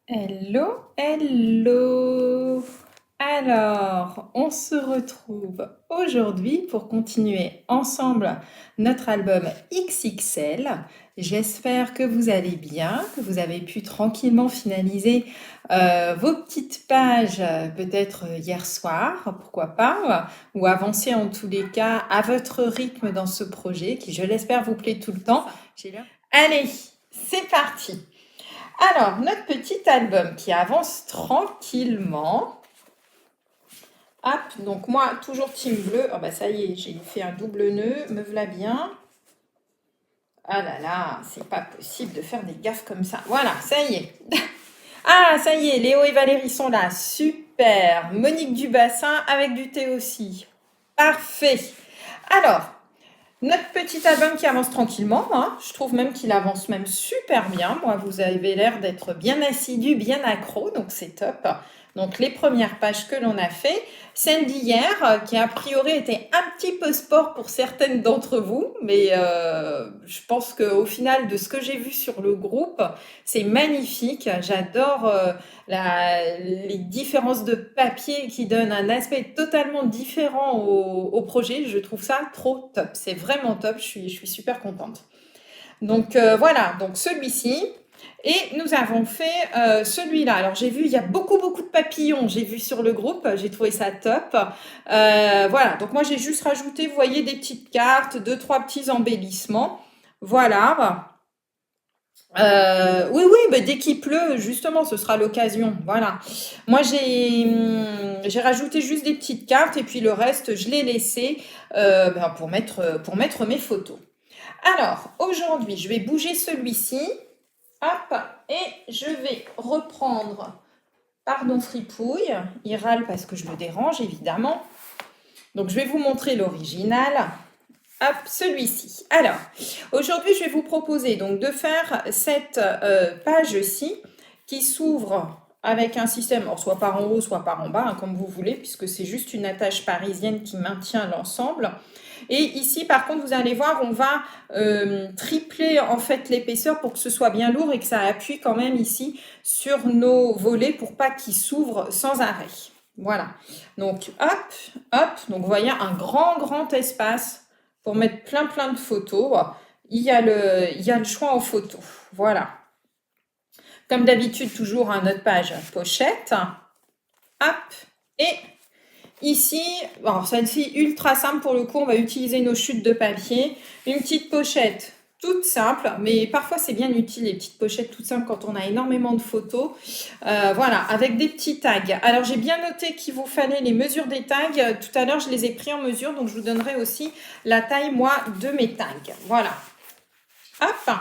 Hello, hello. Alors, on se retrouve aujourd'hui pour continuer ensemble notre album XXL. J'espère que vous allez bien, que vous avez pu tranquillement finaliser vos petites pages, peut-être hier soir, pourquoi pas, ou avancer en tous les cas à votre rythme dans ce projet qui, je l'espère, vous plaît tout le temps. Allez, c'est parti. Alors, notre petit album qui avance tranquillement. Hop, donc moi, toujours team bleu. Oh bah ça y est, j'ai fait un double nœud, me voilà bien. Ah là là, c'est pas possible de faire des gaffes comme ça. Voilà, ça y est. Ah, ça y est, Léo et Valérie sont là. Super. Monique Dubassin avec du thé aussi. Parfait. Alors, notre petit album qui avance tranquillement, hein. Je trouve même qu'il avance même super bien. Moi, vous avez l'air d'être bien assidu, bien accro, donc c'est top. Donc les premières pages que l'on a fait, celle d'hier, qui a priori était un petit peu sport pour certaines d'entre vous, mais je pense qu'au final, de ce que j'ai vu sur le groupe, c'est magnifique. J'adore les différences de papier qui donnent un aspect totalement différent au projet. Je trouve ça trop top. C'est vraiment top. Je suis super contente. Donc voilà, donc celui-ci. Et nous avons fait celui-là. Alors j'ai vu, il y a beaucoup, beaucoup de papillons. J'ai vu sur le groupe, j'ai trouvé ça top. Voilà, donc moi j'ai juste rajouté, vous voyez, des petites cartes, deux, trois petits embellissements. Voilà. Oui, oui, bah, dès qu'il pleut, justement, ce sera l'occasion. Voilà. Moi, j'ai rajouté juste des petites cartes et puis le reste, je l'ai laissé ben, pour mettre mes photos. Alors, aujourd'hui, je vais bouger celui-ci. Hop, et je vais reprendre, pardon Fripouille, il râle parce que je le dérange, évidemment. Donc, je vais vous montrer l'original. Hop, celui-ci. Alors, aujourd'hui, je vais vous proposer donc de faire cette page-ci qui s'ouvre avec un système, alors soit par en haut, soit par en bas, hein, comme vous voulez, puisque c'est juste une attache parisienne qui maintient l'ensemble. Et ici, par contre, vous allez voir, on va tripler en fait l'épaisseur pour que ce soit bien lourd et que ça appuie quand même ici sur nos volets pour pas qu'ils s'ouvrent sans arrêt. Voilà. Donc, hop, hop. Donc, vous voyez, un grand, grand espace pour mettre plein, plein de photos. Il y a le choix en photos. Voilà. Comme d'habitude, toujours notre page pochette. Hop. Et ici, alors celle-ci ultra simple pour le coup, on va utiliser nos chutes de papier. Une petite pochette toute simple, mais parfois c'est bien utile les petites pochettes toutes simples quand on a énormément de photos. Voilà, avec des petits tags. Alors j'ai bien noté qu'il vous fallait les mesures des tags. Tout à l'heure je les ai pris en mesure, donc je vous donnerai aussi la taille moi de mes tags. Voilà. Hop.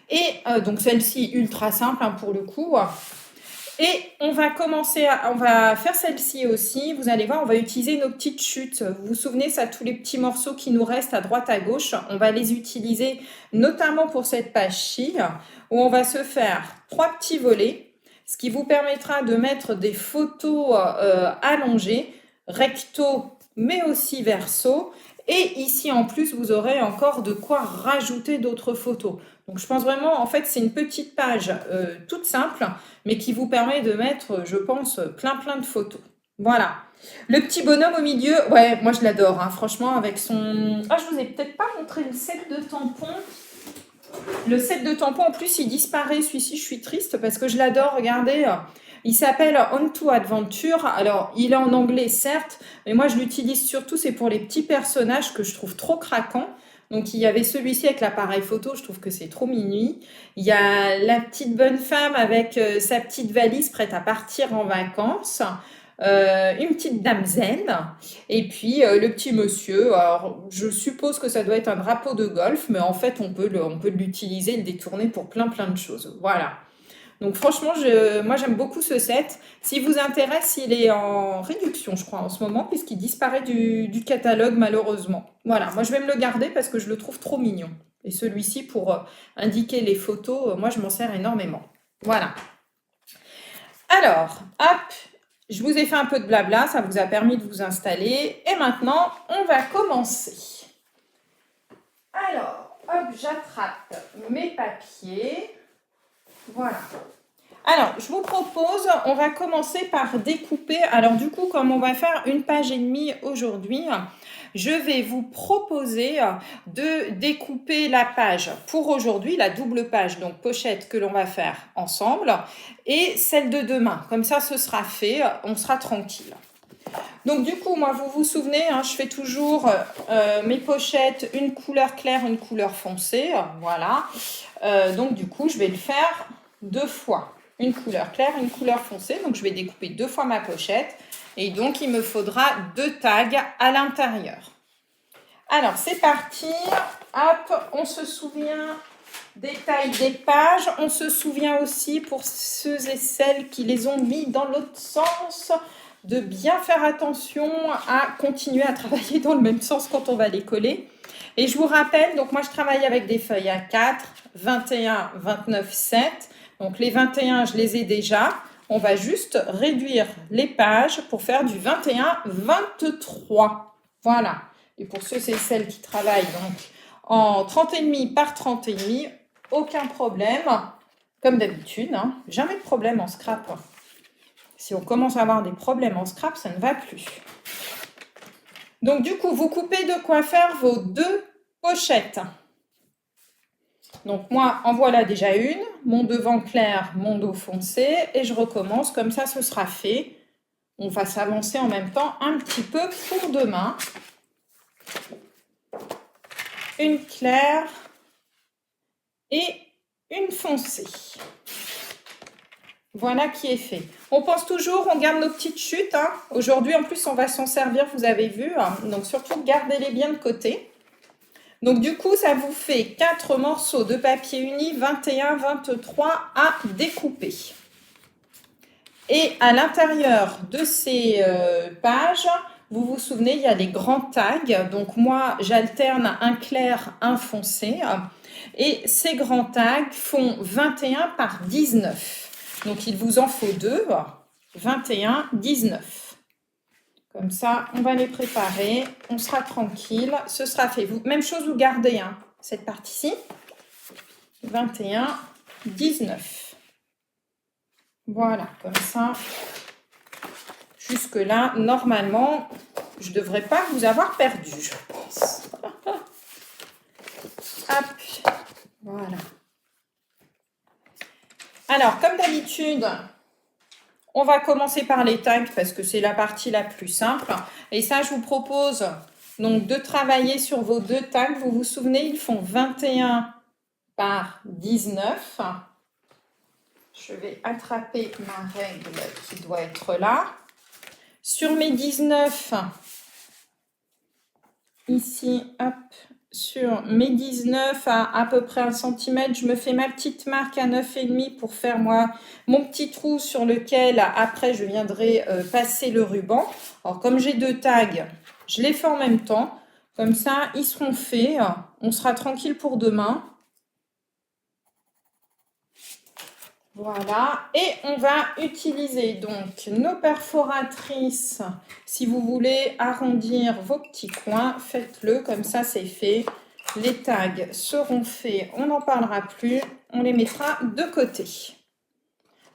Et donc celle-ci ultra simple hein, pour le coup. Et on va on va faire celle-ci aussi. Vous allez voir, on va utiliser nos petites chutes. Vous vous souvenez, ça, tous les petits morceaux qui nous restent à droite, à gauche, on va les utiliser notamment pour cette page-ci, où on va se faire 3 petits volets, ce qui vous permettra de mettre des photos allongées, recto, mais aussi verso. Et ici, en plus, vous aurez encore de quoi rajouter d'autres photos. Donc, je pense vraiment, en fait, c'est une petite page toute simple, mais qui vous permet de mettre, je pense, plein plein de photos. Voilà. Le petit bonhomme au milieu, ouais, moi je l'adore, hein, franchement, avec son... Ah, je vous ai peut-être pas montré le set de tampons. Le set de tampons, en plus, il disparaît, celui-ci, je suis triste, parce que je l'adore, regardez. Il s'appelle On to Adventure. Alors, il est en anglais, certes, mais moi, je l'utilise surtout, c'est pour les petits personnages que je trouve trop craquants. Donc, il y avait celui-ci avec l'appareil photo, je trouve que c'est trop minuit. Il y a la petite bonne femme avec sa petite valise prête à partir en vacances. Une petite dame zen. Et puis, le petit monsieur. Alors, je suppose que ça doit être un drapeau de golf, mais en fait, on peut l'utiliser, le détourner pour plein, plein de choses. Voilà. Donc franchement, moi j'aime beaucoup ce set. S'il vous intéresse, il est en réduction, je crois, en ce moment, puisqu'il disparaît du catalogue, malheureusement. Voilà, moi je vais me le garder parce que je le trouve trop mignon. Et celui-ci, pour indiquer les photos, moi je m'en sers énormément. Voilà. Alors, hop, je vous ai fait un peu de blabla, ça vous a permis de vous installer. Et maintenant, on va commencer. Alors, hop, j'attrape mes papiers. Voilà. Alors, je vous propose, on va commencer par découper. Alors du coup, comme on va faire une page et demie aujourd'hui, je vais vous proposer de découper la page pour aujourd'hui, la double page, donc pochette que l'on va faire ensemble, et celle de demain. Comme ça, ce sera fait, on sera tranquille. Donc du coup, moi, vous vous souvenez, je fais toujours mes pochettes, une couleur claire, une couleur foncée, voilà. Donc du coup, je vais le faire 2 fois. Une couleur claire, une couleur foncée. Donc je vais découper 2 fois ma pochette. Et donc il me faudra 2 tags à l'intérieur. Alors c'est parti. Hop, on se souvient des tailles des pages. On se souvient aussi pour ceux et celles qui les ont mis dans l'autre sens, de bien faire attention à continuer à travailler dans le même sens quand on va les coller. Et je vous rappelle, donc moi je travaille avec des feuilles A4, 21, 29, 7. Donc les 21, je les ai déjà. On va juste réduire les pages pour faire du 21, 23. Voilà. Et pour ceux et celles qui travaillent donc en 30,5 par 30,5, aucun problème. Comme d'habitude, jamais de problème en scrap. Si on commence à avoir des problèmes en scrap, ça ne va plus. Donc du coup, vous coupez de quoi faire vos 2 pochettes. Donc moi, en voilà déjà une, mon devant clair, mon dos foncé, et je recommence, comme ça ce sera fait. On va s'avancer en même temps un petit peu pour demain. Une claire et une foncée. Voilà qui est fait. On pense toujours, on garde nos petites chutes. Aujourd'hui, en plus, on va s'en servir, vous avez vu. Donc surtout, gardez-les bien de côté. Donc du coup, ça vous fait 4 morceaux de papier uni, 21, 23 à découper. Et à l'intérieur de ces pages, vous vous souvenez, il y a les grands tags. Donc moi, j'alterne un clair, un foncé. Et ces grands tags font 21 par 19. Donc il vous en faut 2, 21, 19. Comme ça, on va les préparer, on sera tranquille, ce sera fait. Même chose, vous gardez cette partie-ci, 21, 19. Voilà, comme ça. Jusque-là, normalement, je ne devrais pas vous avoir perdu, je pense. Hop, voilà. Alors, comme d'habitude, on va commencer par les tags parce que c'est la partie la plus simple. Et ça, je vous propose donc de travailler sur vos 2 tags. Vous vous souvenez, ils font 21 par 19. Je vais attraper ma règle qui doit être là. Sur mes 19, ici, hop, sur mes 19 à peu près 1 cm, je me fais ma petite marque à 9,5 pour faire moi mon petit trou sur lequel après je viendrai passer le ruban. Alors comme j'ai 2 tags, je les fais en même temps. Comme ça, ils seront faits. On sera tranquille pour demain. Voilà, et on va utiliser donc nos perforatrices. Si vous voulez arrondir vos petits coins, faites-le, comme ça c'est fait. Les tags seront faits, on n'en parlera plus, on les mettra de côté.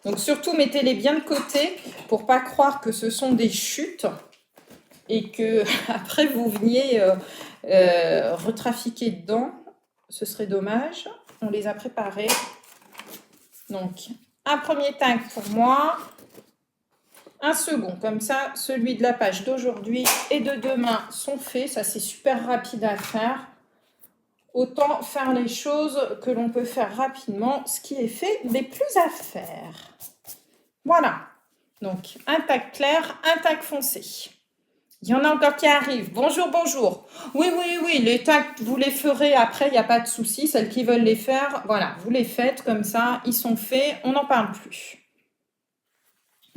Donc surtout, mettez-les bien de côté pour pas croire que ce sont des chutes et que après vous veniez retrafiquer dedans. Ce serait dommage, on les a préparés. Donc, un premier tag pour moi, un second, comme ça, celui de la page d'aujourd'hui et de demain sont faits. Ça, c'est super rapide à faire. Autant faire les choses que l'on peut faire rapidement, ce qui est fait n'est plus à faire. Voilà. Donc, un tag clair, un tag foncé. Il y en a encore qui arrivent. Bonjour, bonjour. Oui, les tags, vous les ferez après, il n'y a pas de souci. Celles qui veulent les faire, voilà, vous les faites comme ça, ils sont faits, on n'en parle plus.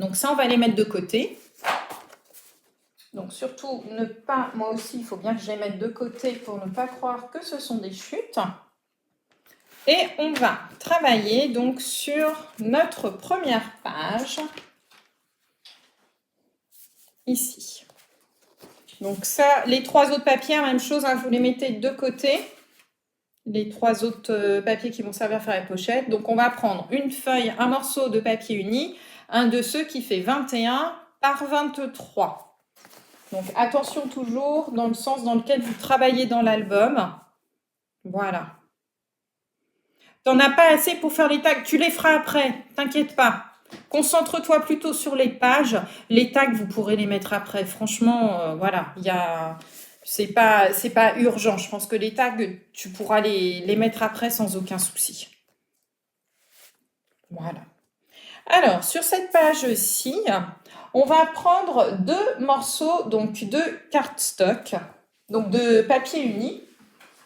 Donc ça, on va les mettre de côté. Donc surtout, ne pas, moi aussi, il faut bien que je les mette de côté pour ne pas croire que ce sont des chutes. Et on va travailler donc sur notre première page, ici. Donc ça, les 3 autres papiers, même chose, vous les mettez de côté. les 3 autres papiers qui vont servir à faire les pochettes. Donc, on va prendre une feuille, un morceau de papier uni, un de ceux qui fait 21 par 23. Donc, attention toujours dans le sens dans lequel vous travaillez dans l'album. Voilà. T'en as pas assez pour faire les tags, tu les feras après, t'inquiète pas. Concentre-toi plutôt sur les pages. Les tags, vous pourrez les mettre après. Franchement, voilà, c'est pas urgent. Je pense que les tags, tu pourras les mettre après sans aucun souci. Voilà. Alors, sur cette page-ci, on va prendre 2 morceaux donc de cardstock, donc de papier uni.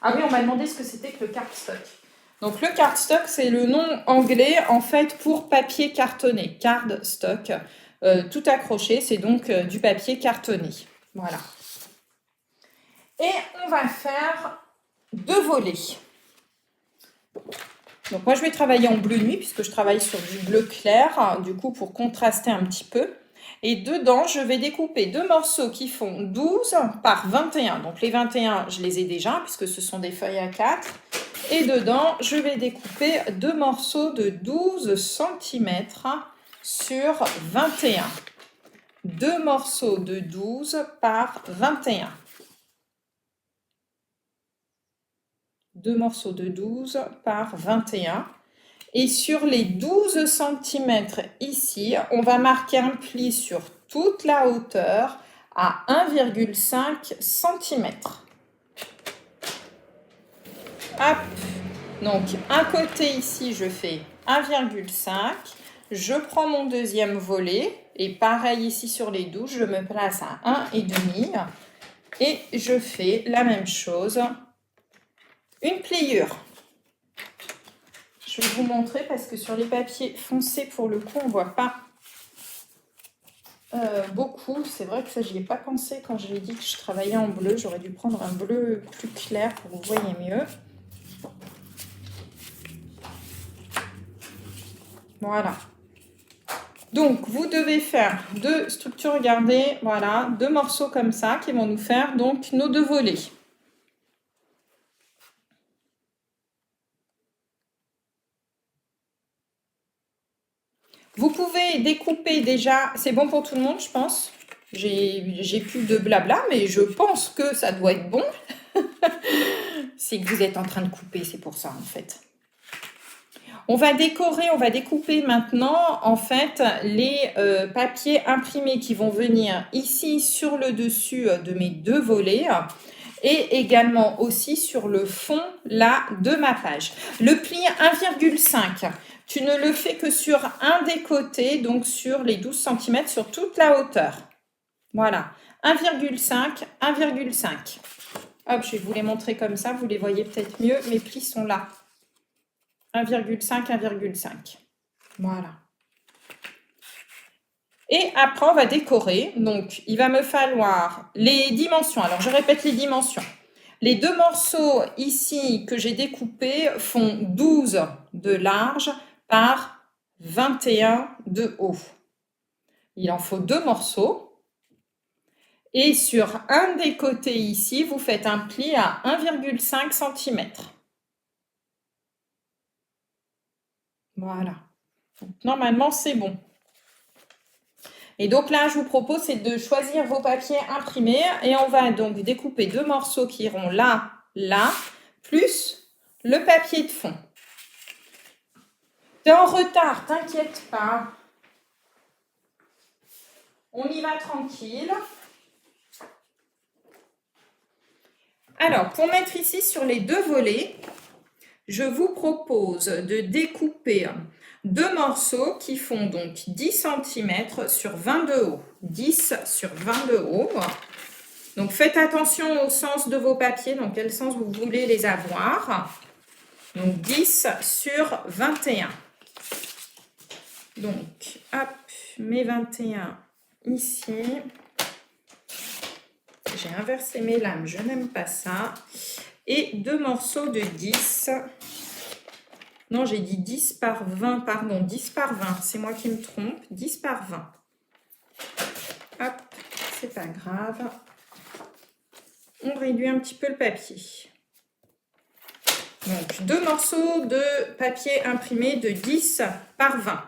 Ah oui, on m'a demandé ce que c'était que le cardstock. Donc le cardstock, c'est le nom anglais en fait pour papier cartonné. Cardstock, tout accroché, c'est donc du papier cartonné. Voilà. Et on va faire 2 volets. Donc moi je vais travailler en bleu nuit puisque je travaille sur du bleu clair, du coup pour contraster un petit peu. Et dedans, je vais découper 2 morceaux qui font 12 par 21. Donc les 21, je les ai déjà puisque ce sont des feuilles A4. Et dedans, je vais découper 2 morceaux de 12 cm sur 21. 2 morceaux de 12 par 21. 2 morceaux de 12 par 21. Et sur les 12 cm ici, on va marquer un pli sur toute la hauteur à 1,5 cm. Hop. Donc, un côté ici, je fais 1,5. Je prends mon deuxième volet. Et pareil ici sur les 12, je me place à 1,5. Et je fais la même chose. Une pliure. Je vais vous montrer parce que sur les papiers foncés, pour le coup, on ne voit pas beaucoup. C'est vrai que ça, j'y ai pas pensé quand j'ai dit que je travaillais en bleu. J'aurais dû prendre un bleu plus clair pour que vous voyez mieux. Voilà. Donc, vous devez faire 2 structures, regardez, voilà, 2 morceaux comme ça qui vont nous faire donc nos 2 volets. Vous pouvez découper déjà, c'est bon pour tout le monde, je pense. J'ai plus de blabla, mais je pense que ça doit être bon. C'est que vous êtes en train de couper, c'est pour ça en fait. On va décorer, on va découper maintenant en fait les papiers imprimés qui vont venir ici sur le dessus de mes 2 volets et également aussi sur le fond là de ma page. Le pli 1,5, tu ne le fais que sur un des côtés, donc sur les 12 cm sur toute la hauteur. Voilà, 1,5, 1,5. Hop, je vais vous les montrer comme ça, vous les voyez peut-être mieux, mes plis sont là. 1,5, 1,5. Voilà. Et après, on va décorer. Donc, il va me falloir les dimensions. Alors, je répète les dimensions. Les 2 morceaux ici que j'ai découpés font 12 de large par 21 de haut. Il en faut 2 morceaux. Et sur un des côtés ici, vous faites un pli à 1,5 cm. Voilà. Donc, normalement, c'est bon. Et donc là, je vous propose, c'est de choisir vos papiers imprimés. Et on va donc découper 2 morceaux qui iront là, là, plus le papier de fond. T'es en retard, t'inquiète pas. On y va tranquille. Alors, pour mettre ici sur les 2 volets, je vous propose de découper 2 morceaux qui font donc 10 cm sur 20 de haut. 10 sur 20 de haut. Donc, faites attention au sens de vos papiers, dans quel sens vous voulez les avoir. Donc, 10 sur 21. Donc, hop, mes 21 ici. J'ai inversé mes lames, je n'aime pas ça. Et 2 morceaux de 10. Non, j'ai dit 10 par 20, pardon, 10 par 20. C'est moi qui me trompe. 10 par 20. Hop, c'est pas grave. On réduit un petit peu le papier. Donc, 2 morceaux de papier imprimé de 10 par 20.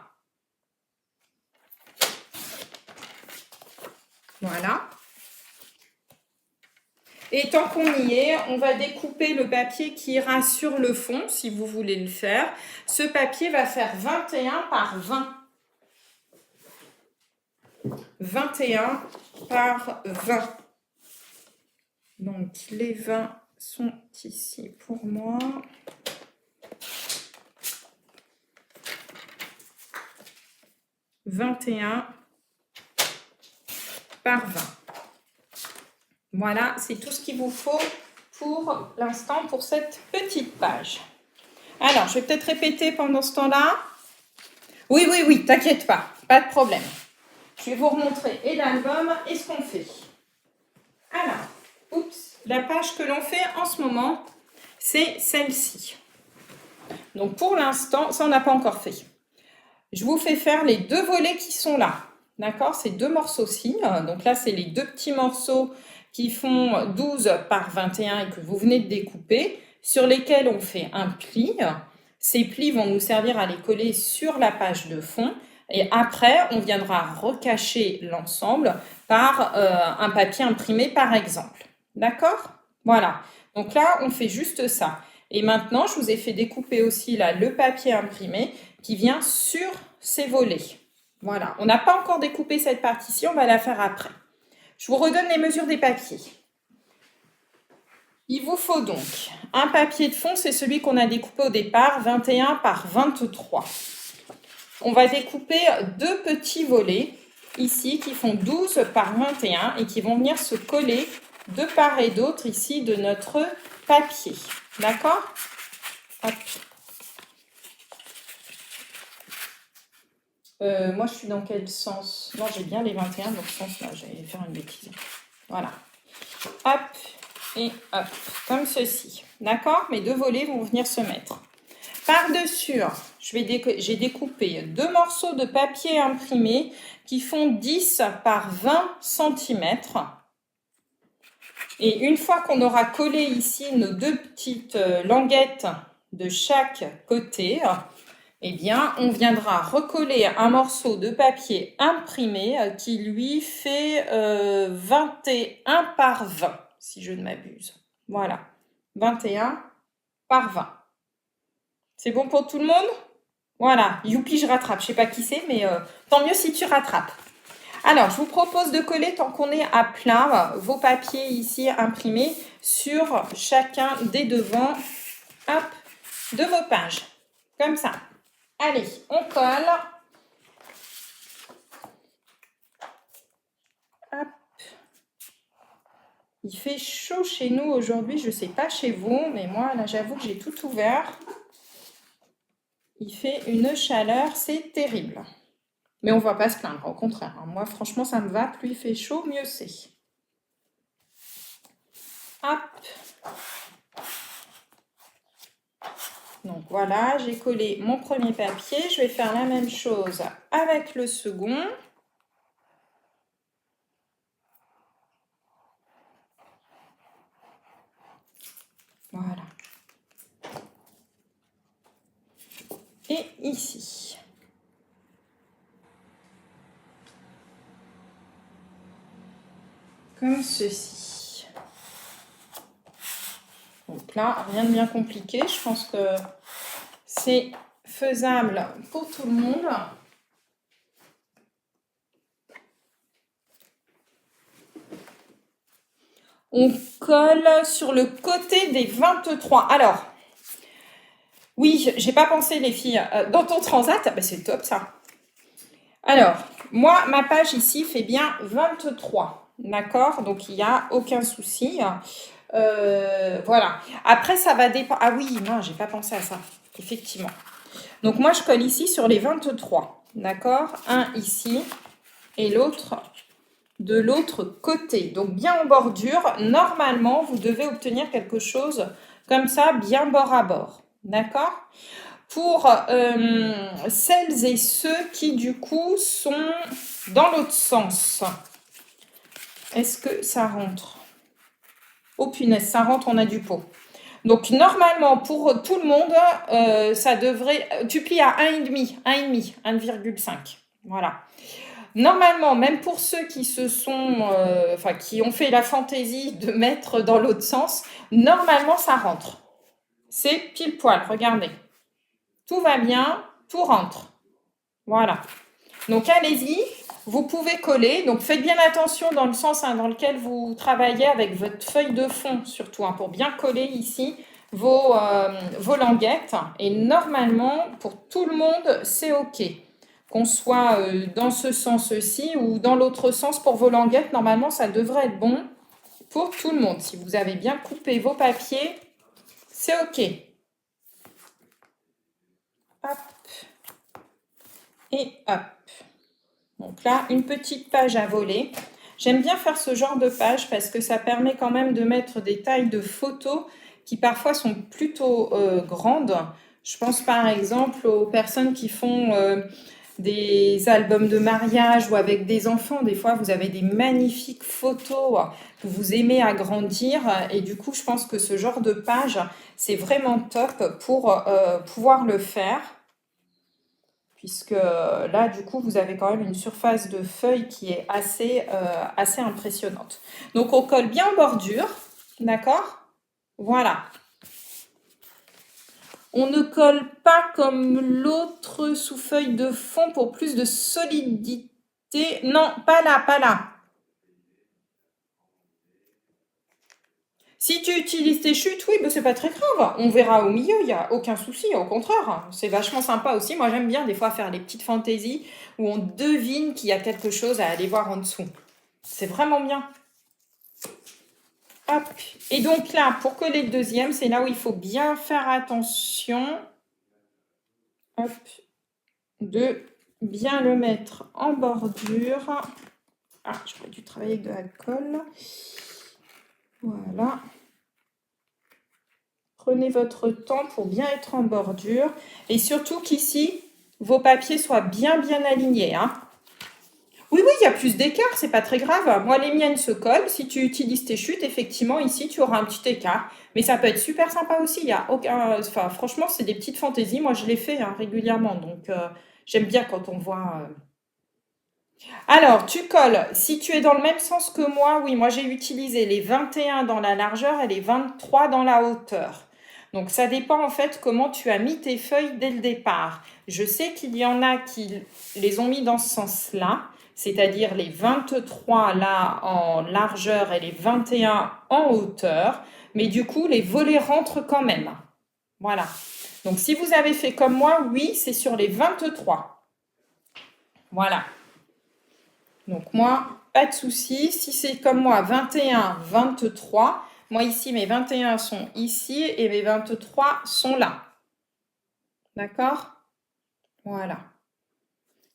Voilà. Et tant qu'on y est, on va découper le papier qui ira sur le fond, si vous voulez le faire. Ce papier va faire 21 par 20. 21 par 20. Donc, les 20 sont ici pour moi. « 21 par 20. » Voilà, c'est tout ce qu'il vous faut pour l'instant pour cette petite page. Alors, je vais peut-être répéter pendant ce temps-là. Oui, t'inquiète pas de problème. Je vais vous remontrer et l'album et ce qu'on fait. Alors, la page que l'on fait en ce moment, c'est celle-ci. Donc, pour l'instant, ça, on n'a pas encore fait. Je vous fais faire les 2 volets qui sont là. D'accord? Ces 2 morceaux-ci. Donc là, c'est les 2 petits morceaux qui font 12 par 21 et que vous venez de découper, sur lesquels on fait un pli. Ces plis vont nous servir à les coller sur la page de fond. Et après, on viendra recacher l'ensemble par un papier imprimé, par exemple. D'accord? Voilà. Donc là, on fait juste ça. Et maintenant, je vous ai fait découper aussi là le papier imprimé qui vient sur ces volets. Voilà. On n'a pas encore découpé cette partie-ci, on va la faire après. Je vous redonne les mesures des papiers. Il vous faut donc un papier de fond, c'est celui qu'on a découpé au départ, 21 par 23. On va découper 2 petits volets ici qui font 12 par 21 et qui vont venir se coller de part et d'autre ici de notre papier. D'accord? Moi, je suis dans quel sens? Non, j'ai bien les 21 dans ce sens-là. J'allais faire une bêtise. Voilà. Hop et hop. Comme ceci. D'accord? Mes 2 volets vont venir se mettre. Par-dessus, j'ai découpé 2 morceaux de papier imprimé qui font 10 par 20 cm. Et une fois qu'on aura collé ici nos 2 petites languettes de chaque côté, eh bien, on viendra recoller un morceau de papier imprimé qui lui fait 21 par 20, si je ne m'abuse. Voilà, 21 par 20. C'est bon pour tout le monde? Voilà, youpi, je rattrape. Je ne sais pas qui c'est, mais tant mieux si tu rattrapes. Alors, je vous propose de coller, tant qu'on est à plat, vos papiers ici imprimés sur chacun des devants, hop, de vos pages. Comme ça. Allez, on colle. Hop. Il fait chaud chez nous aujourd'hui, je ne sais pas chez vous, mais moi, là, j'avoue que j'ai tout ouvert. Il fait une chaleur, c'est terrible. Mais on ne va pas se plaindre, au contraire. Moi, franchement, ça me va. Plus il fait chaud, mieux c'est. Hop. Donc voilà, j'ai collé mon premier papier. Je vais faire la même chose avec le second. Voilà. Et ici. Comme ceci. Donc là, rien de bien compliqué. Je pense que c'est faisable pour tout le monde. On colle sur le côté des 23. Alors, oui, j'ai pas pensé les filles. Dans ton transat, bah c'est top ça. Alors, moi, ma page ici fait bien 23. D'accord? Donc, il n'y a aucun souci. Voilà. Après, ça va dépendre. Ah oui, non, j'ai pas pensé à ça. Effectivement. Donc, moi, je colle ici sur les 23. D'accord? Un ici et l'autre de l'autre côté. Donc, bien en bordure. Normalement, vous devez obtenir quelque chose comme ça, bien bord à bord. D'accord? Pour celles et ceux qui, du coup, sont dans l'autre sens. Est-ce que ça rentre? Oh punaise, ça rentre, on a du pot. Donc, normalement, pour tout le monde, ça devrait... Tu plies à 1,5, 1,5. Voilà. Normalement, même pour ceux qui qui ont fait la fantaisie de mettre dans l'autre sens, normalement, ça rentre. C'est pile poil, regardez. Tout va bien, tout rentre. Voilà. Donc, allez-y, vous pouvez coller. Donc, faites bien attention dans le sens dans lequel vous travaillez avec votre feuille de fond, surtout, pour bien coller ici vos languettes. Et normalement, pour tout le monde, c'est OK. Qu'on soit dans ce sens-ci ou dans l'autre sens pour vos languettes, normalement, ça devrait être bon pour tout le monde. Si vous avez bien coupé vos papiers, c'est OK. Hop. Et hop. Donc là, une petite page à voler. J'aime bien faire ce genre de page parce que ça permet quand même de mettre des tailles de photos qui parfois sont plutôt grandes. Je pense par exemple aux personnes qui font des albums de mariage ou avec des enfants. Des fois, vous avez des magnifiques photos que vous aimez agrandir. Et du coup, je pense que ce genre de page, c'est vraiment top pour pouvoir le faire. Puisque là, du coup, vous avez quand même une surface de feuille qui est assez impressionnante. Donc, on colle bien en bordure, d'accord? Voilà. On ne colle pas comme l'autre sous feuille de fond pour plus de solidité. Non, pas là, pas là. Si tu utilises tes chutes, oui, ben c'est pas très grave. On verra au milieu, il n'y a aucun souci. Au contraire, c'est vachement sympa aussi. Moi, j'aime bien des fois faire les petites fantaisies où on devine qu'il y a quelque chose à aller voir en dessous. C'est vraiment bien. Hop. Et donc là, pour coller le deuxième, c'est là où il faut bien faire attention. Hop. De bien le mettre en bordure. Ah, j'aurais dû travailler avec de l'alcool. Voilà. Prenez votre temps pour bien être en bordure. Et surtout qu'ici, vos papiers soient bien alignés. Hein. Oui, il y a plus d'écart, c'est pas très grave. Moi, les miennes se collent. Si tu utilises tes chutes, effectivement, ici, tu auras un petit écart. Mais ça peut être super sympa aussi. Il y a aucun... Enfin, franchement, c'est des petites fantaisies. Moi, je les fais régulièrement. Donc, j'aime bien quand on voit... Alors, tu colles. Si tu es dans le même sens que moi, oui, moi, j'ai utilisé les 21 dans la largeur et les 23 dans la hauteur. Donc, ça dépend en fait comment tu as mis tes feuilles dès le départ. Je sais qu'il y en a qui les ont mis dans ce sens-là, c'est-à-dire les 23 là en largeur et les 21 en hauteur. Mais du coup, les volets rentrent quand même. Voilà. Donc, si vous avez fait comme moi, oui, c'est sur les 23. Voilà. Donc moi, pas de souci. Si c'est comme moi, 21, 23, moi ici, mes 21 sont ici et mes 23 sont là. D'accord? Voilà.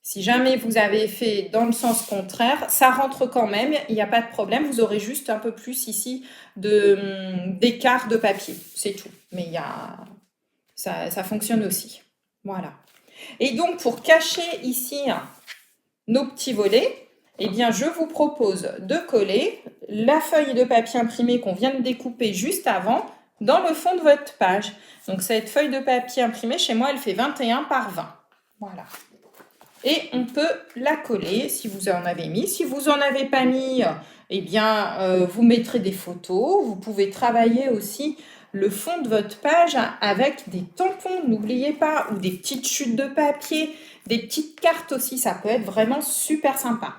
Si jamais vous avez fait dans le sens contraire, ça rentre quand même, il n'y a pas de problème. Vous aurez juste un peu plus ici d'écart de papier, c'est tout. Mais ça fonctionne aussi. Voilà. Et donc, pour cacher ici nos petits volets, eh bien, je vous propose de coller la feuille de papier imprimé qu'on vient de découper juste avant dans le fond de votre page. Donc, cette feuille de papier imprimée, chez moi, elle fait 21 par 20. Voilà. Et on peut la coller si vous en avez mis. Si vous n'en avez pas mis, eh bien, vous mettrez des photos. Vous pouvez travailler aussi le fond de votre page avec des tampons, n'oubliez pas, ou des petites chutes de papier, des petites cartes aussi. Ça peut être vraiment super sympa.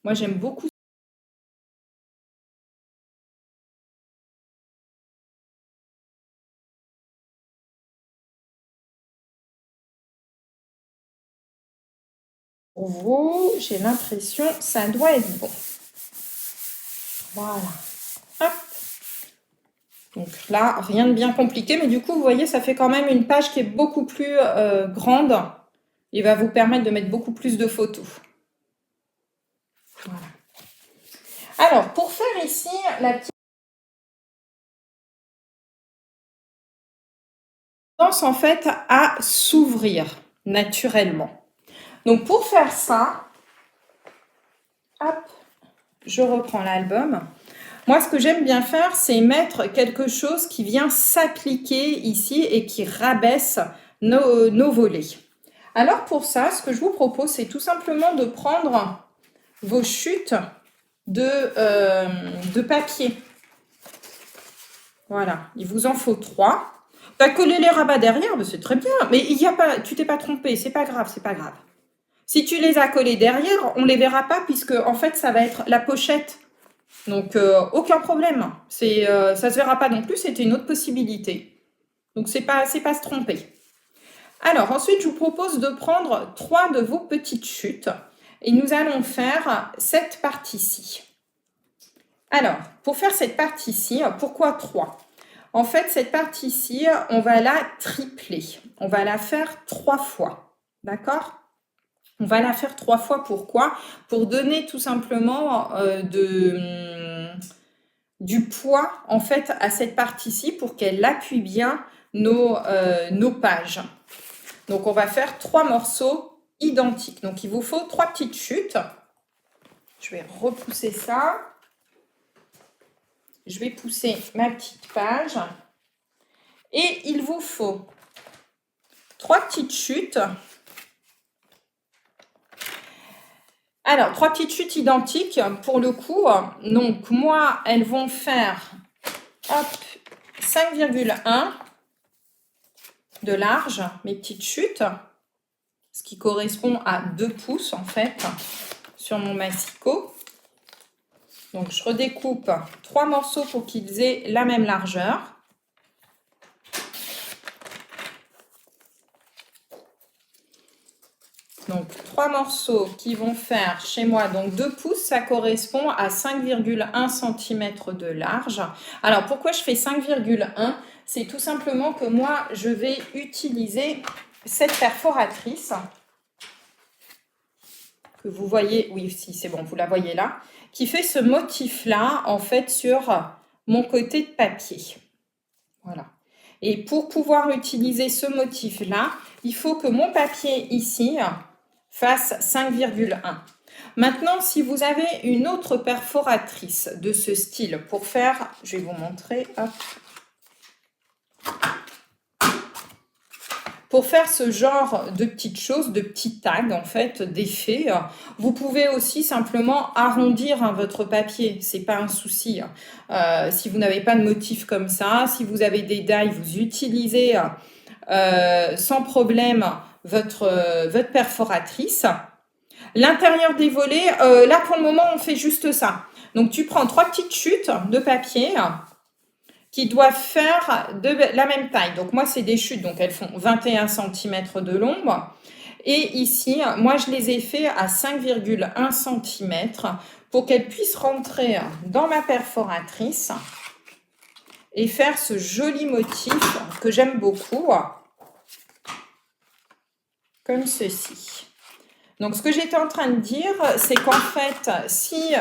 Moi, j'aime beaucoup. Pour vous, j'ai l'impression que ça doit être bon. Voilà. Hop. Donc là, rien de bien compliqué, mais du coup, vous voyez, ça fait quand même une page qui est beaucoup plus grande et va vous permettre de mettre beaucoup plus de photos. Voilà. Alors, pour faire ici la petite tendance en fait à s'ouvrir naturellement. Donc pour faire ça, hop, je reprends l'album. Moi, ce que j'aime bien faire, c'est mettre quelque chose qui vient s'appliquer ici et qui rabaisse nos volets. Alors pour ça, ce que je vous propose, c'est tout simplement de prendre vos chutes de papier. Voilà, il vous en faut 3. Tu as collé les rabats derrière, ben c'est très bien. Mais il y a pas, tu t'es pas trompé, c'est pas grave, c'est pas grave. Si tu les as collés derrière, on les verra pas puisque en fait ça va être la pochette. Donc aucun problème. Ça se verra pas non plus, c'était une autre possibilité. Donc c'est pas se tromper. Alors ensuite, je vous propose de prendre 3 de vos petites chutes et nous allons faire cette partie-ci. Alors, pour faire cette partie-ci, pourquoi 3? En fait, cette partie-ci, on va la tripler. On va la faire 3 fois. D'accord? On va la faire 3 fois. Pourquoi? Pour donner tout simplement du poids en fait à cette partie-ci pour qu'elle appuie bien nos pages. Donc, on va faire 3 morceaux identiques. Donc, il vous faut 3 petites chutes. Je vais repousser ça. Je vais pousser ma petite page. Et il vous faut 3 petites chutes. Alors, 3 petites chutes identiques pour le coup. Donc, moi, elles vont faire 5,1 de large, mes petites chutes, ce qui correspond à 2 pouces en fait sur mon massicot. Donc, je redécoupe 3 morceaux pour qu'ils aient la même largeur. Donc, 3 morceaux qui vont faire chez moi, donc 2 pouces, ça correspond à 5,1 cm de large. Alors, pourquoi je fais 5,1? C'est tout simplement que moi, je vais utiliser cette perforatrice que vous voyez, oui, si c'est bon, vous la voyez là, qui fait ce motif-là, en fait, sur mon côté de papier. Voilà. Et pour pouvoir utiliser ce motif-là, il faut que mon papier ici fasse 5,1. Maintenant, si vous avez une autre perforatrice de ce style pour faire, je vais vous montrer, hop. Pour faire ce genre de petites choses, de petits tags en fait, d'effets, vous pouvez aussi simplement arrondir votre papier, c'est pas un souci. Si vous n'avez pas de motif comme ça, si vous avez des die, vous utilisez sans problème votre perforatrice. L'intérieur des volets, là pour le moment on fait juste ça. Donc tu prends 3 petites chutes de papier qui doivent faire de la même taille. Donc moi c'est des chutes, donc elles font 21 cm de long. Et ici, moi je les ai fait à 5,1 cm pour qu'elles puissent rentrer dans ma perforatrice et faire ce joli motif que j'aime beaucoup, comme ceci. Donc, ce que j'étais en train de dire, c'est qu'en fait, si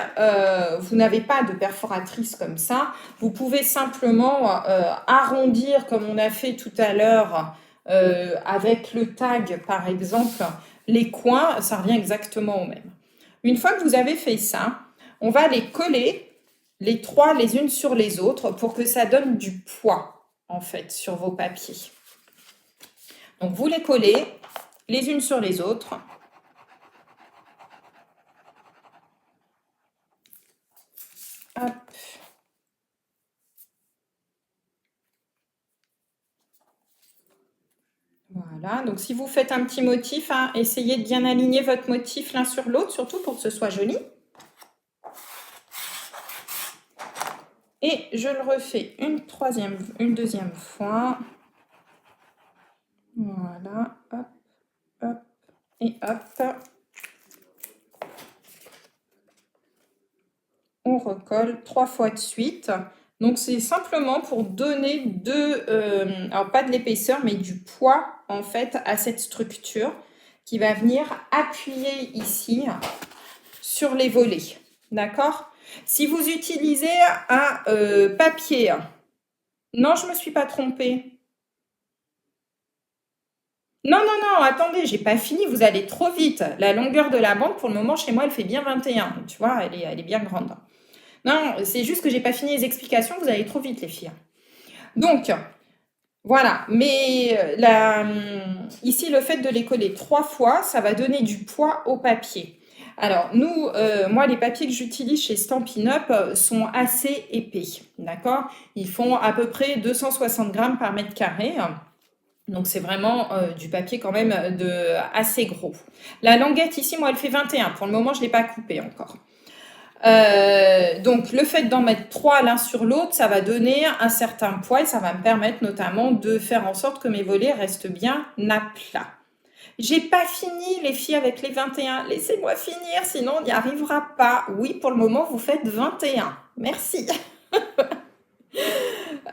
vous n'avez pas de perforatrice comme ça, vous pouvez simplement arrondir, comme on a fait tout à l'heure avec le tag, par exemple, les coins, ça revient exactement au même. Une fois que vous avez fait ça, on va les coller, les 3 les unes sur les autres, pour que ça donne du poids, en fait, sur vos papiers. Donc, vous les collez les unes sur les autres. Hop. Voilà, donc si vous faites un petit motif, hein, essayez de bien aligner votre motif l'un sur l'autre, surtout pour que ce soit joli. Et je le refais une deuxième fois. Voilà, hop, hop et hop. On recolle 3 fois de suite. Donc, c'est simplement pour donner alors pas de l'épaisseur, mais du poids, en fait, à cette structure qui va venir appuyer ici sur les volets. D'accord? Si vous utilisez un papier, non, je ne me suis pas trompée. Non, non, non, attendez, j'ai pas fini, vous allez trop vite. La longueur de la bande, pour le moment, chez moi, elle fait bien 21. Tu vois, elle est bien grande. Non, c'est juste que j'ai pas fini les explications, vous allez trop vite les filles. Donc, voilà, mais ici, le fait de les coller 3 fois, ça va donner du poids au papier. Alors, nous, moi, les papiers que j'utilise chez Stampin' Up sont assez épais, d'accord? Ils font à peu près 260 grammes par mètre carré. Donc, c'est vraiment du papier quand même assez gros. La languette ici, moi, elle fait 21. Pour le moment, je ne l'ai pas coupée encore. Donc le fait d'en mettre 3 l'un sur l'autre, ça va donner un certain poids et ça va me permettre notamment de faire en sorte que mes volets restent bien à plat. J'ai pas fini les filles avec les 21. Laissez-moi finir, sinon on n'y arrivera pas. Oui, pour le moment, vous faites 21. Merci.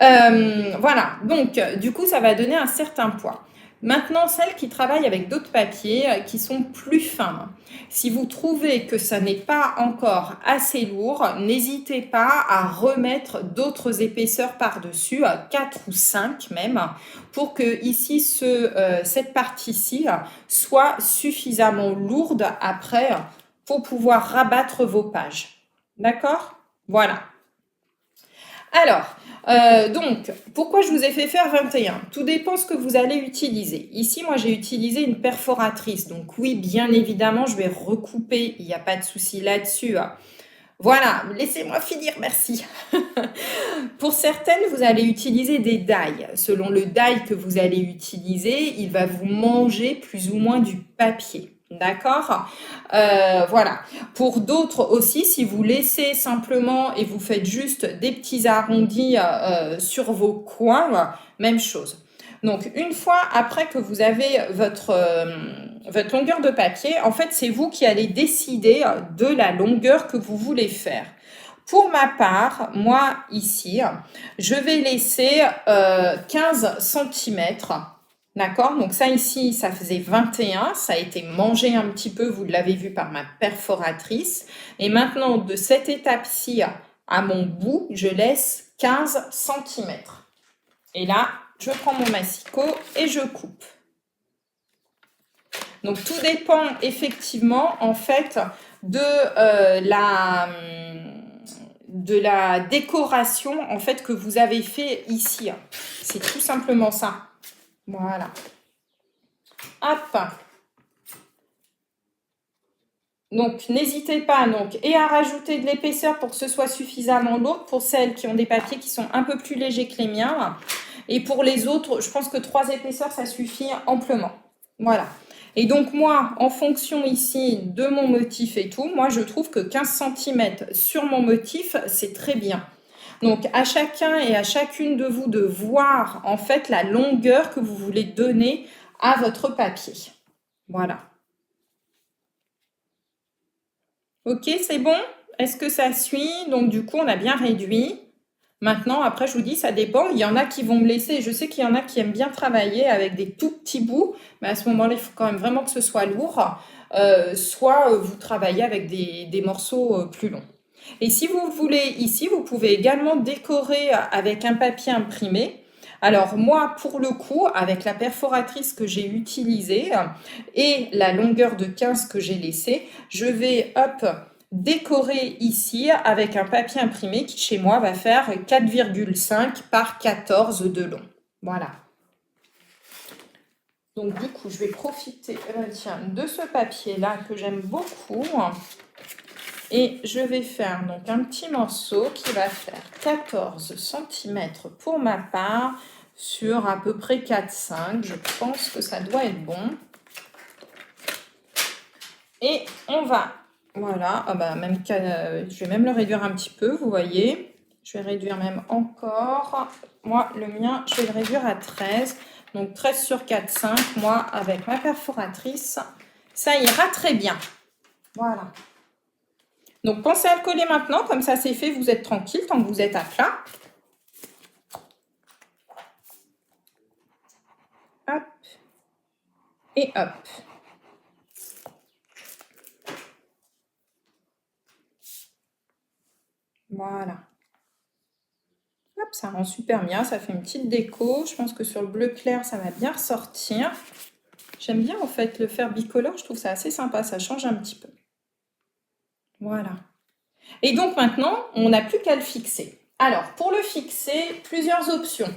Voilà, donc du coup, ça va donner un certain poids. Maintenant, celles qui travaillent avec d'autres papiers qui sont plus fins. Si vous trouvez que ça n'est pas encore assez lourd, n'hésitez pas à remettre d'autres épaisseurs par-dessus, 4 ou 5 même, pour que ici, cette partie-ci soit suffisamment lourde après pour pouvoir rabattre vos pages. D'accord? Voilà. Alors, donc, pourquoi je vous ai fait faire 21? Tout dépend ce que vous allez utiliser. Ici, moi, j'ai utilisé une perforatrice. Donc oui, bien évidemment, je vais recouper. Il n'y a pas de souci là-dessus. Voilà, laissez-moi finir, merci. Pour certaines, vous allez utiliser des die. Selon le die que vous allez utiliser, il va vous manger plus ou moins du papier. D'accord? Voilà. Pour d'autres aussi, si vous laissez simplement et vous faites juste des petits arrondis sur vos coins, même chose. Donc, une fois après que vous avez votre longueur de papier, en fait, c'est vous qui allez décider de la longueur que vous voulez faire. Pour ma part, moi, ici, je vais laisser 15 cm. D'accord? Donc ça, ici, ça faisait 21. Ça a été mangé un petit peu, vous l'avez vu par ma perforatrice. Et maintenant, de cette étape-ci à mon bout, je laisse 15 cm. Et là, je prends mon massicot et je coupe. Donc, tout dépend effectivement, en fait, de la décoration, en fait, que vous avez fait ici. C'est tout simplement ça. Voilà. Hop. Donc, n'hésitez pas et à rajouter de l'épaisseur pour que ce soit suffisamment lourd pour celles qui ont des papiers qui sont un peu plus légers que les miens. Et pour les autres, je pense que 3 épaisseurs, ça suffit amplement. Voilà. Et donc, moi, en fonction ici de mon motif et tout, moi, je trouve que 15 cm sur mon motif, c'est très bien. Donc, à chacun et à chacune de vous de voir, en fait, la longueur que vous voulez donner à votre papier. Voilà. Ok, c'est bon? Est-ce que ça suit? Donc, du coup, on a bien réduit. Maintenant, après, je vous dis, ça dépend. Il y en a qui vont me laisser. Je sais qu'il y en a qui aiment bien travailler avec des tout petits bouts. Mais à ce moment-là, il faut quand même vraiment que ce soit lourd. Soit vous travaillez avec des morceaux plus longs. Et si vous voulez, ici, vous pouvez également décorer avec un papier imprimé. Alors moi, pour le coup, avec la perforatrice que j'ai utilisée et la longueur de 15 que j'ai laissée, je vais, décorer ici avec un papier imprimé qui, chez moi, va faire 4,5 par 14 de long. Voilà. Donc, du coup, je vais profiter de ce papier-là que j'aime beaucoup. Et je vais faire donc un petit morceau qui va faire 14 cm pour ma part sur à peu près 4-5. Je pense que ça doit être bon. Et on va, voilà, je vais même le réduire un petit peu, vous voyez. Je vais réduire même encore. Moi, le mien, je vais le réduire à 13. Donc 13 sur 4-5, moi, avec ma perforatrice, ça ira très bien. Voilà. Donc, pensez à le coller maintenant, comme ça c'est fait, vous êtes tranquille tant que vous êtes à plat. Hop. Et hop. Voilà. Hop, ça rend super bien, ça fait une petite déco. Je pense que sur le bleu clair, ça va bien ressortir. J'aime bien en fait le faire bicolore, je trouve ça assez sympa, ça change un petit peu. Voilà. Et donc maintenant, on n'a plus qu'à le fixer. Alors, pour le fixer, plusieurs options.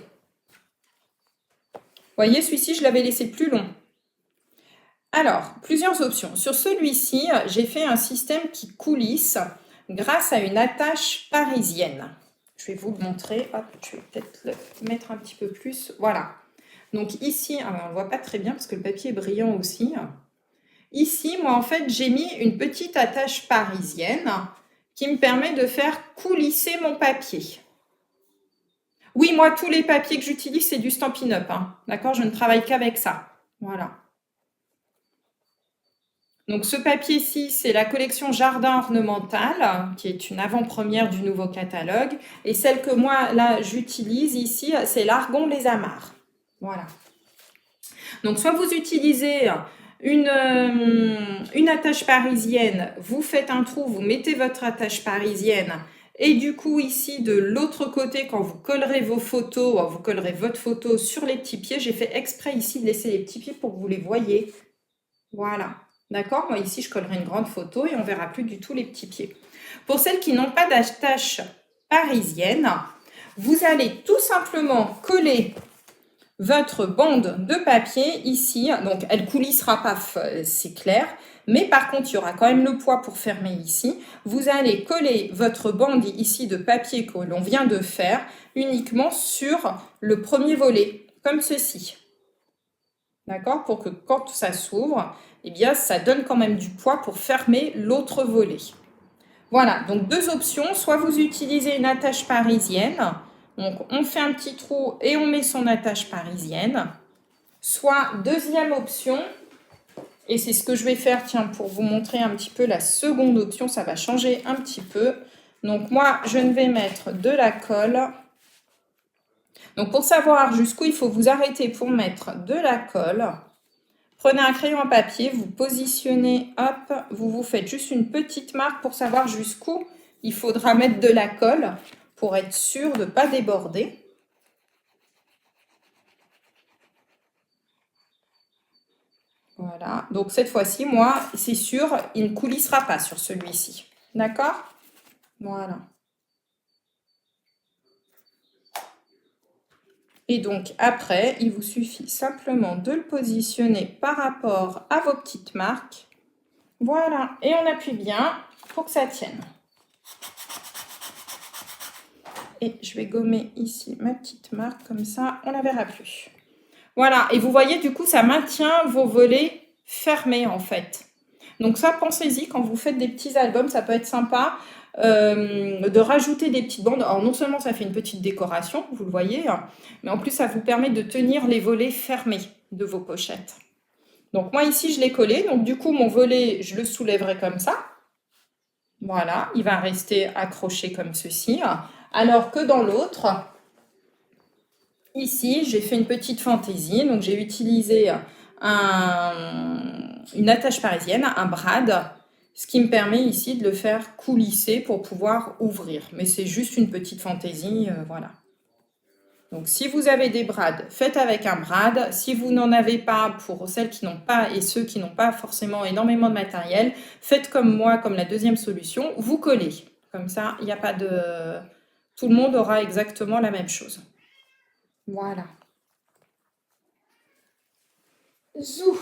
Vous voyez, celui-ci, je l'avais laissé plus long. Alors, plusieurs options. Sur celui-ci, j'ai fait un système qui coulisse grâce à une attache parisienne. Je vais vous le montrer. Hop, je vais peut-être le mettre un petit peu plus. Voilà. Donc ici, on ne le voit pas très bien parce que le papier est brillant aussi. Ici, moi, en fait, j'ai mis une petite attache parisienne qui me permet de faire coulisser mon papier. Oui, moi, tous les papiers que j'utilise, c'est du Stampin' Up. Hein. D'accord? Je ne travaille qu'avec ça. Voilà. Donc, ce papier-ci, c'est la collection Jardin Ornemental, qui est une avant-première du nouveau catalogue. Et celle que moi, là, j'utilise ici, c'est l'Argon Les Amarres. Voilà. Donc, soit vous utilisez une attache parisienne, vous faites un trou, vous mettez votre attache parisienne, et du coup, ici, de l'autre côté, quand vous collerez vos photos, vous collerez votre photo sur les petits pieds. J'ai fait exprès ici de laisser les petits pieds pour que vous les voyez. Voilà. D'accord? Moi, ici, je collerai une grande photo et on ne verra plus du tout les petits pieds. Pour celles qui n'ont pas d'attache parisienne, vous allez tout simplement coller votre bande de papier ici. Donc, elle ne coulissera pas, c'est clair. Mais par contre, il y aura quand même le poids pour fermer ici. Vous allez coller votre bande ici de papier que l'on vient de faire uniquement sur le premier volet, comme ceci. D'accord? Pour que quand ça s'ouvre, eh bien, ça donne quand même du poids pour fermer l'autre volet. Voilà, donc deux options. Soit vous utilisez une attache parisienne. Donc, on fait un petit trou et on met son attache parisienne. Soit, deuxième option, et c'est ce que je vais faire, tiens, pour vous montrer un petit peu la seconde option, ça va changer un petit peu. Donc, moi, je ne vais mettre de la colle. Donc, pour savoir jusqu'où il faut vous arrêter pour mettre de la colle, prenez un crayon à papier, vous positionnez, hop, vous faites juste une petite marque pour savoir jusqu'où il faudra mettre de la colle pour être sûr de ne pas déborder. Voilà, donc cette fois-ci, moi, c'est sûr, il ne coulissera pas sur celui-ci. D'accord? Voilà. Et donc après, il vous suffit simplement de le positionner par rapport à vos petites marques. Voilà, et on appuie bien pour que ça tienne. Et je vais gommer ici ma petite marque, comme ça, on ne la verra plus. Voilà, et vous voyez, du coup, ça maintient vos volets fermés, en fait. Donc ça, pensez-y, quand vous faites des petits albums, ça peut être sympa de rajouter des petites bandes. Alors non seulement ça fait une petite décoration, vous le voyez, hein, mais en plus ça vous permet de tenir les volets fermés de vos pochettes. Donc moi ici je l'ai collé, donc du coup mon volet je le soulèverai comme ça. Voilà, il va rester accroché comme ceci. Alors que dans l'autre, ici j'ai fait une petite fantaisie, donc j'ai utilisé une attache parisienne, un brad, ce qui me permet ici de le faire coulisser pour pouvoir ouvrir. Mais c'est juste une petite fantaisie, voilà. Donc, si vous avez des brads, faites avec un brad. Si vous n'en avez pas, pour celles qui n'ont pas et ceux qui n'ont pas forcément énormément de matériel, faites comme moi, comme la deuxième solution, vous collez. Comme ça, il n'y a pas de... Tout le monde aura exactement la même chose. Voilà. Zou.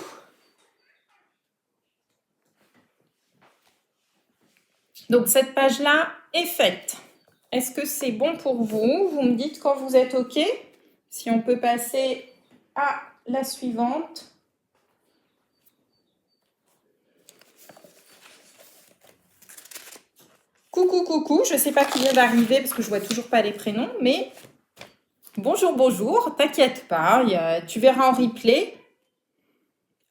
Donc, cette page-là est faite. Est-ce que c'est bon pour vous? Vous me dites quand vous êtes OK. Si on peut passer à la suivante. Coucou, coucou. Je ne sais pas qui vient d'arriver parce que je ne vois toujours pas les prénoms, mais bonjour, bonjour. T'inquiète pas, tu verras en replay.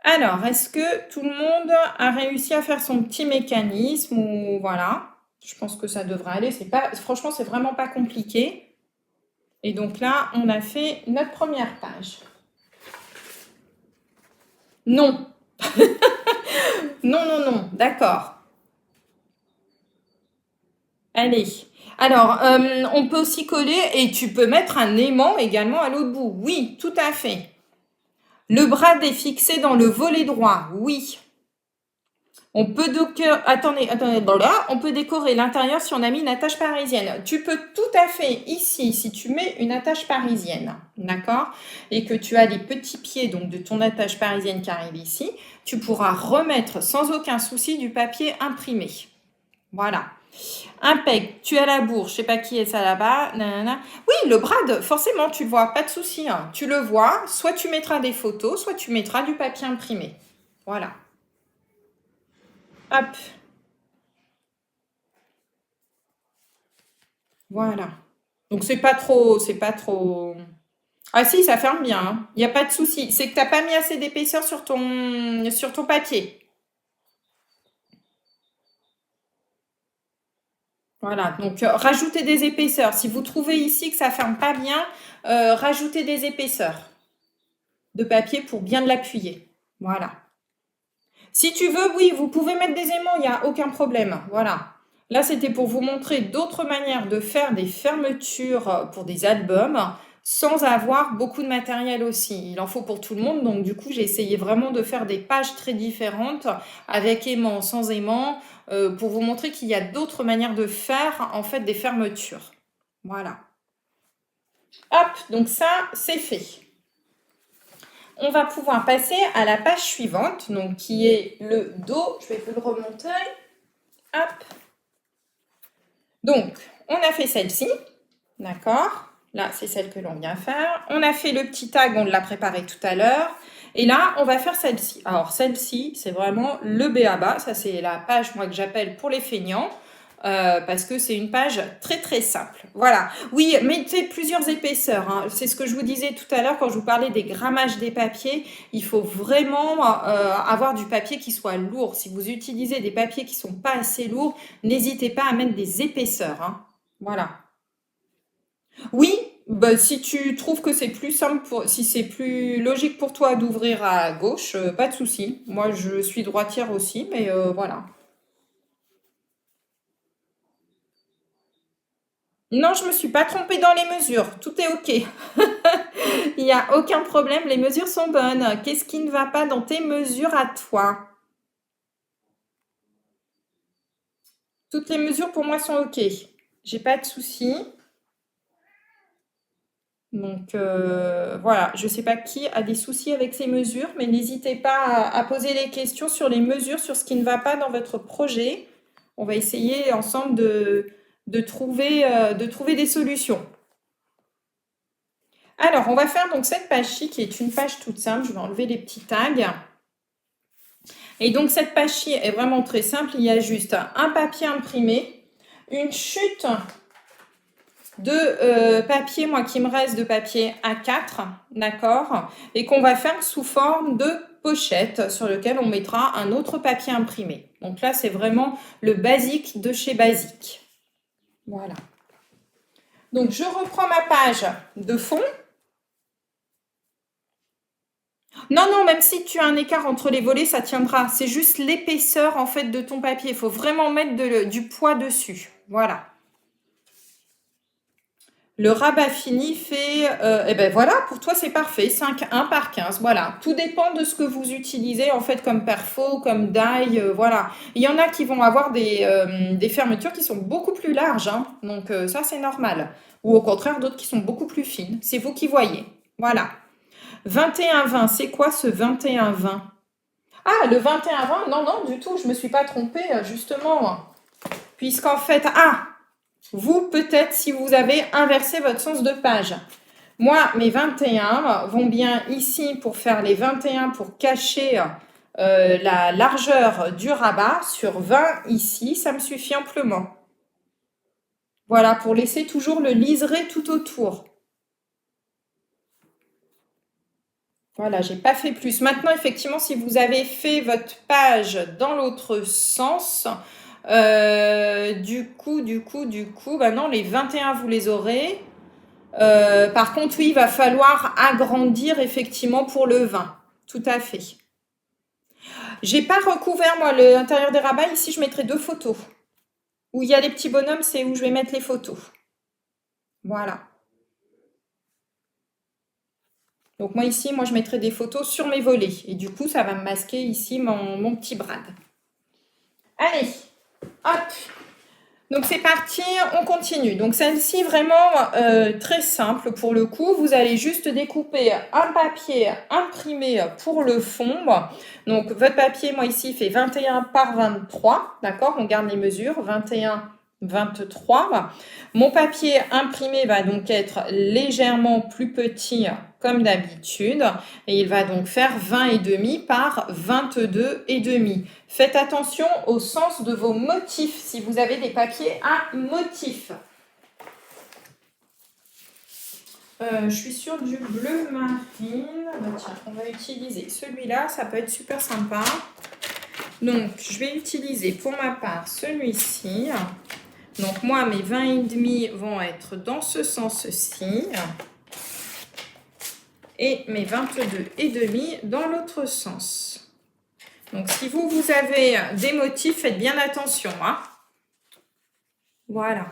Alors, est-ce que tout le monde a réussi à faire son petit mécanisme ou voilà? Je pense que ça devrait aller. Franchement, c'est vraiment pas compliqué. Et donc là, on a fait notre première page. Non. Non, non, non. D'accord. Allez. Alors, on peut aussi coller et tu peux mettre un aimant également à l'autre bout. Oui, tout à fait. Le brad est fixé dans le volet droit. Oui. On peut attendez, voilà, on peut décorer l'intérieur si on a mis une attache parisienne. Tu peux tout à fait ici, si tu mets une attache parisienne, d'accord, et que tu as les petits pieds donc de ton attache parisienne qui arrive ici, tu pourras remettre sans aucun souci du papier imprimé. Voilà. Impec, tu as la bourre, je sais pas qui est ça là-bas. Nanana. Oui, le brad, forcément, tu le vois, pas de souci. Hein. Tu le vois, soit tu mettras des photos, soit tu mettras du papier imprimé. Voilà. Hop. Voilà. Donc c'est pas trop, c'est pas trop. Ah si, ça ferme bien. Hein. Il n'y a pas de souci. C'est que t'as pas mis assez d'épaisseur sur ton papier. Voilà. Donc rajoutez des épaisseurs. Si vous trouvez ici que ça ferme pas bien, rajoutez des épaisseurs de papier pour bien l'appuyer. Voilà. Si tu veux, oui, vous pouvez mettre des aimants, il n'y a aucun problème. Voilà. Là, c'était pour vous montrer d'autres manières de faire des fermetures pour des albums sans avoir beaucoup de matériel aussi. Il en faut pour tout le monde, donc du coup, j'ai essayé vraiment de faire des pages très différentes avec aimant, sans aimant, pour vous montrer qu'il y a d'autres manières de faire en fait des fermetures. Voilà. Hop, donc ça, c'est fait. On va pouvoir passer à la page suivante, donc qui est le dos. Je vais vous le remonter. Hop. Donc, on a fait celle-ci, d'accord? Là, c'est celle que l'on vient faire. On a fait le petit tag, on l'a préparé tout à l'heure. Et là, on va faire celle-ci. Alors, celle-ci, c'est vraiment le b.a-ba. Ça, c'est la page, moi, que j'appelle pour les feignants. Parce que c'est une page très très simple. Voilà. Oui, mettez plusieurs épaisseurs. Hein. C'est ce que je vous disais tout à l'heure quand je vous parlais des grammages des papiers. Il faut vraiment avoir du papier qui soit lourd. Si vous utilisez des papiers qui sont pas assez lourds, n'hésitez pas à mettre des épaisseurs. Hein. Voilà. Oui, bah, si tu trouves que c'est plus simple, si c'est plus logique pour toi d'ouvrir à gauche, pas de souci. Moi, je suis droitière aussi, mais voilà. Non, je me suis pas trompée dans les mesures. Tout est OK. Il n'y a aucun problème. Les mesures sont bonnes. Qu'est-ce qui ne va pas dans tes mesures à toi? Toutes les mesures pour moi sont OK. J'ai pas de souci. Donc voilà, je ne sais pas qui a des soucis avec ces mesures, mais n'hésitez pas à poser les questions sur les mesures, sur ce qui ne va pas dans votre projet. On va essayer ensemble de trouver des solutions. Alors, on va faire donc cette page-ci qui est une page toute simple. Je vais enlever les petits tags. Et donc, cette page-ci est vraiment très simple. Il y a juste un papier imprimé, une chute de papier, moi qui me reste de papier A4, d'accord, et qu'on va faire sous forme de pochette sur lequel on mettra un autre papier imprimé. Donc là, c'est vraiment le basique de chez Basique. Voilà. Donc, je reprends ma page de fond. Non, non, même si tu as un écart entre les volets, ça tiendra. C'est juste l'épaisseur, en fait, de ton papier. Il faut vraiment mettre du poids dessus. Voilà. Le rabat fini fait, eh ben voilà, pour toi c'est parfait, 5,1 par 15, voilà. Tout dépend de ce que vous utilisez en fait comme perfo, comme die, voilà. Il y en a qui vont avoir des fermetures qui sont beaucoup plus larges, hein, donc ça c'est normal. Ou au contraire d'autres qui sont beaucoup plus fines, c'est vous qui voyez, voilà. 21,20, c'est quoi ce 21,20? Ah, le 21,20, non, non, du tout, je me suis pas trompée, justement. Puisqu'en fait, vous, peut-être, si vous avez inversé votre sens de page. Moi, mes 21 vont bien ici pour faire les 21 pour cacher la largeur du rabat. Sur 20 ici, ça me suffit amplement. Voilà, pour laisser toujours le liseré tout autour. Voilà, j'ai pas fait plus. Maintenant, effectivement, si vous avez fait votre page dans l'autre sens, du coup, bah non, les 21, vous les aurez. Par contre, oui, il va falloir agrandir effectivement pour le 20. Tout à fait. J'ai pas recouvert, moi, l'intérieur des rabats. Ici, je mettrai 2 photos. Où il y a les petits bonhommes, c'est où je vais mettre les photos. Voilà. Donc moi, ici, je mettrai des photos sur mes volets. Et du coup, ça va me masquer ici mon petit brad. Allez, hop. Donc c'est parti, on continue. Donc celle-ci vraiment très simple pour le coup. Vous allez juste découper un papier imprimé pour le fond. Donc votre papier, moi ici, fait 21 par 23. D'accord? On garde les mesures, 21, 23. Mon papier imprimé va donc être légèrement plus petit comme d'habitude. Et il va donc faire 20,5 par 22,5. Faites attention au sens de vos motifs si vous avez des papiers à motifs. Je suis sur du bleu marine. Bah, tiens, on va utiliser celui-là, ça peut être super sympa. Donc, je vais utiliser pour ma part celui-ci. Donc, moi, mes 20,5 vont être dans ce sens-ci. Et mes 22,5 dans l'autre sens. Donc, si vous avez des motifs, faites bien attention. Hein. Voilà.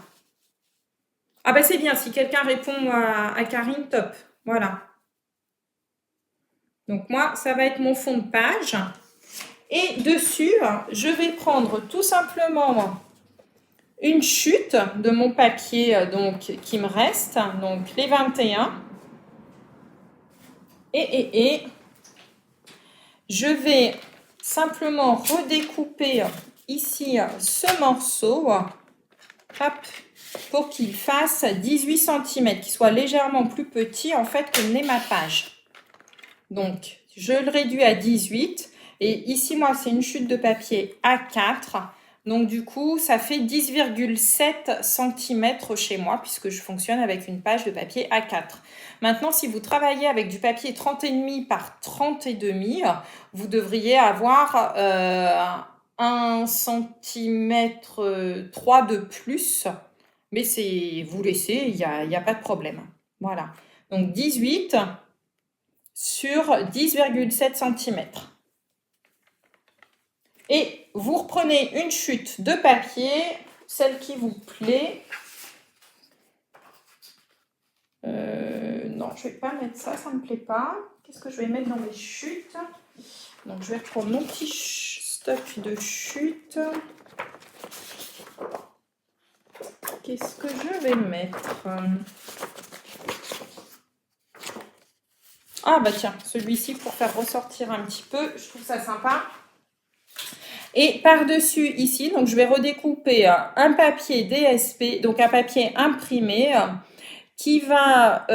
Ah bah c'est bien, si quelqu'un répond à Karine, top. Voilà. Donc moi, ça va être mon fond de page. Et dessus, je vais prendre tout simplement une chute de mon papier donc, qui me reste. Donc les 21. Et je vais simplement redécouper ici ce morceau. Hop, pour qu'il fasse 18 cm, qu'il soit légèrement plus petit en fait que n'est ma page. Donc, je le réduis à 18. Et ici, moi, c'est une chute de papier A4. Donc, du coup, ça fait 10,7 cm chez moi, puisque je fonctionne avec une page de papier A4. Maintenant, si vous travaillez avec du papier 30,5 par 30,5, vous devriez avoir 1 cm 3 de plus. Mais c'est vous laissez, il n'y a pas de problème. Voilà. Donc, 18 sur 10,7 cm. Et vous reprenez une chute de papier, celle qui vous plaît. Non, je ne vais pas mettre ça, ça ne me plaît pas. Qu'est-ce que je vais mettre dans mes chutes? Donc, je vais reprendre mon petit stock de chutes. Qu'est-ce que je vais mettre? Ah bah tiens, celui-ci pour faire ressortir un petit peu, je trouve ça sympa. Et par-dessus ici, donc je vais redécouper un papier DSP, donc un papier imprimé qui va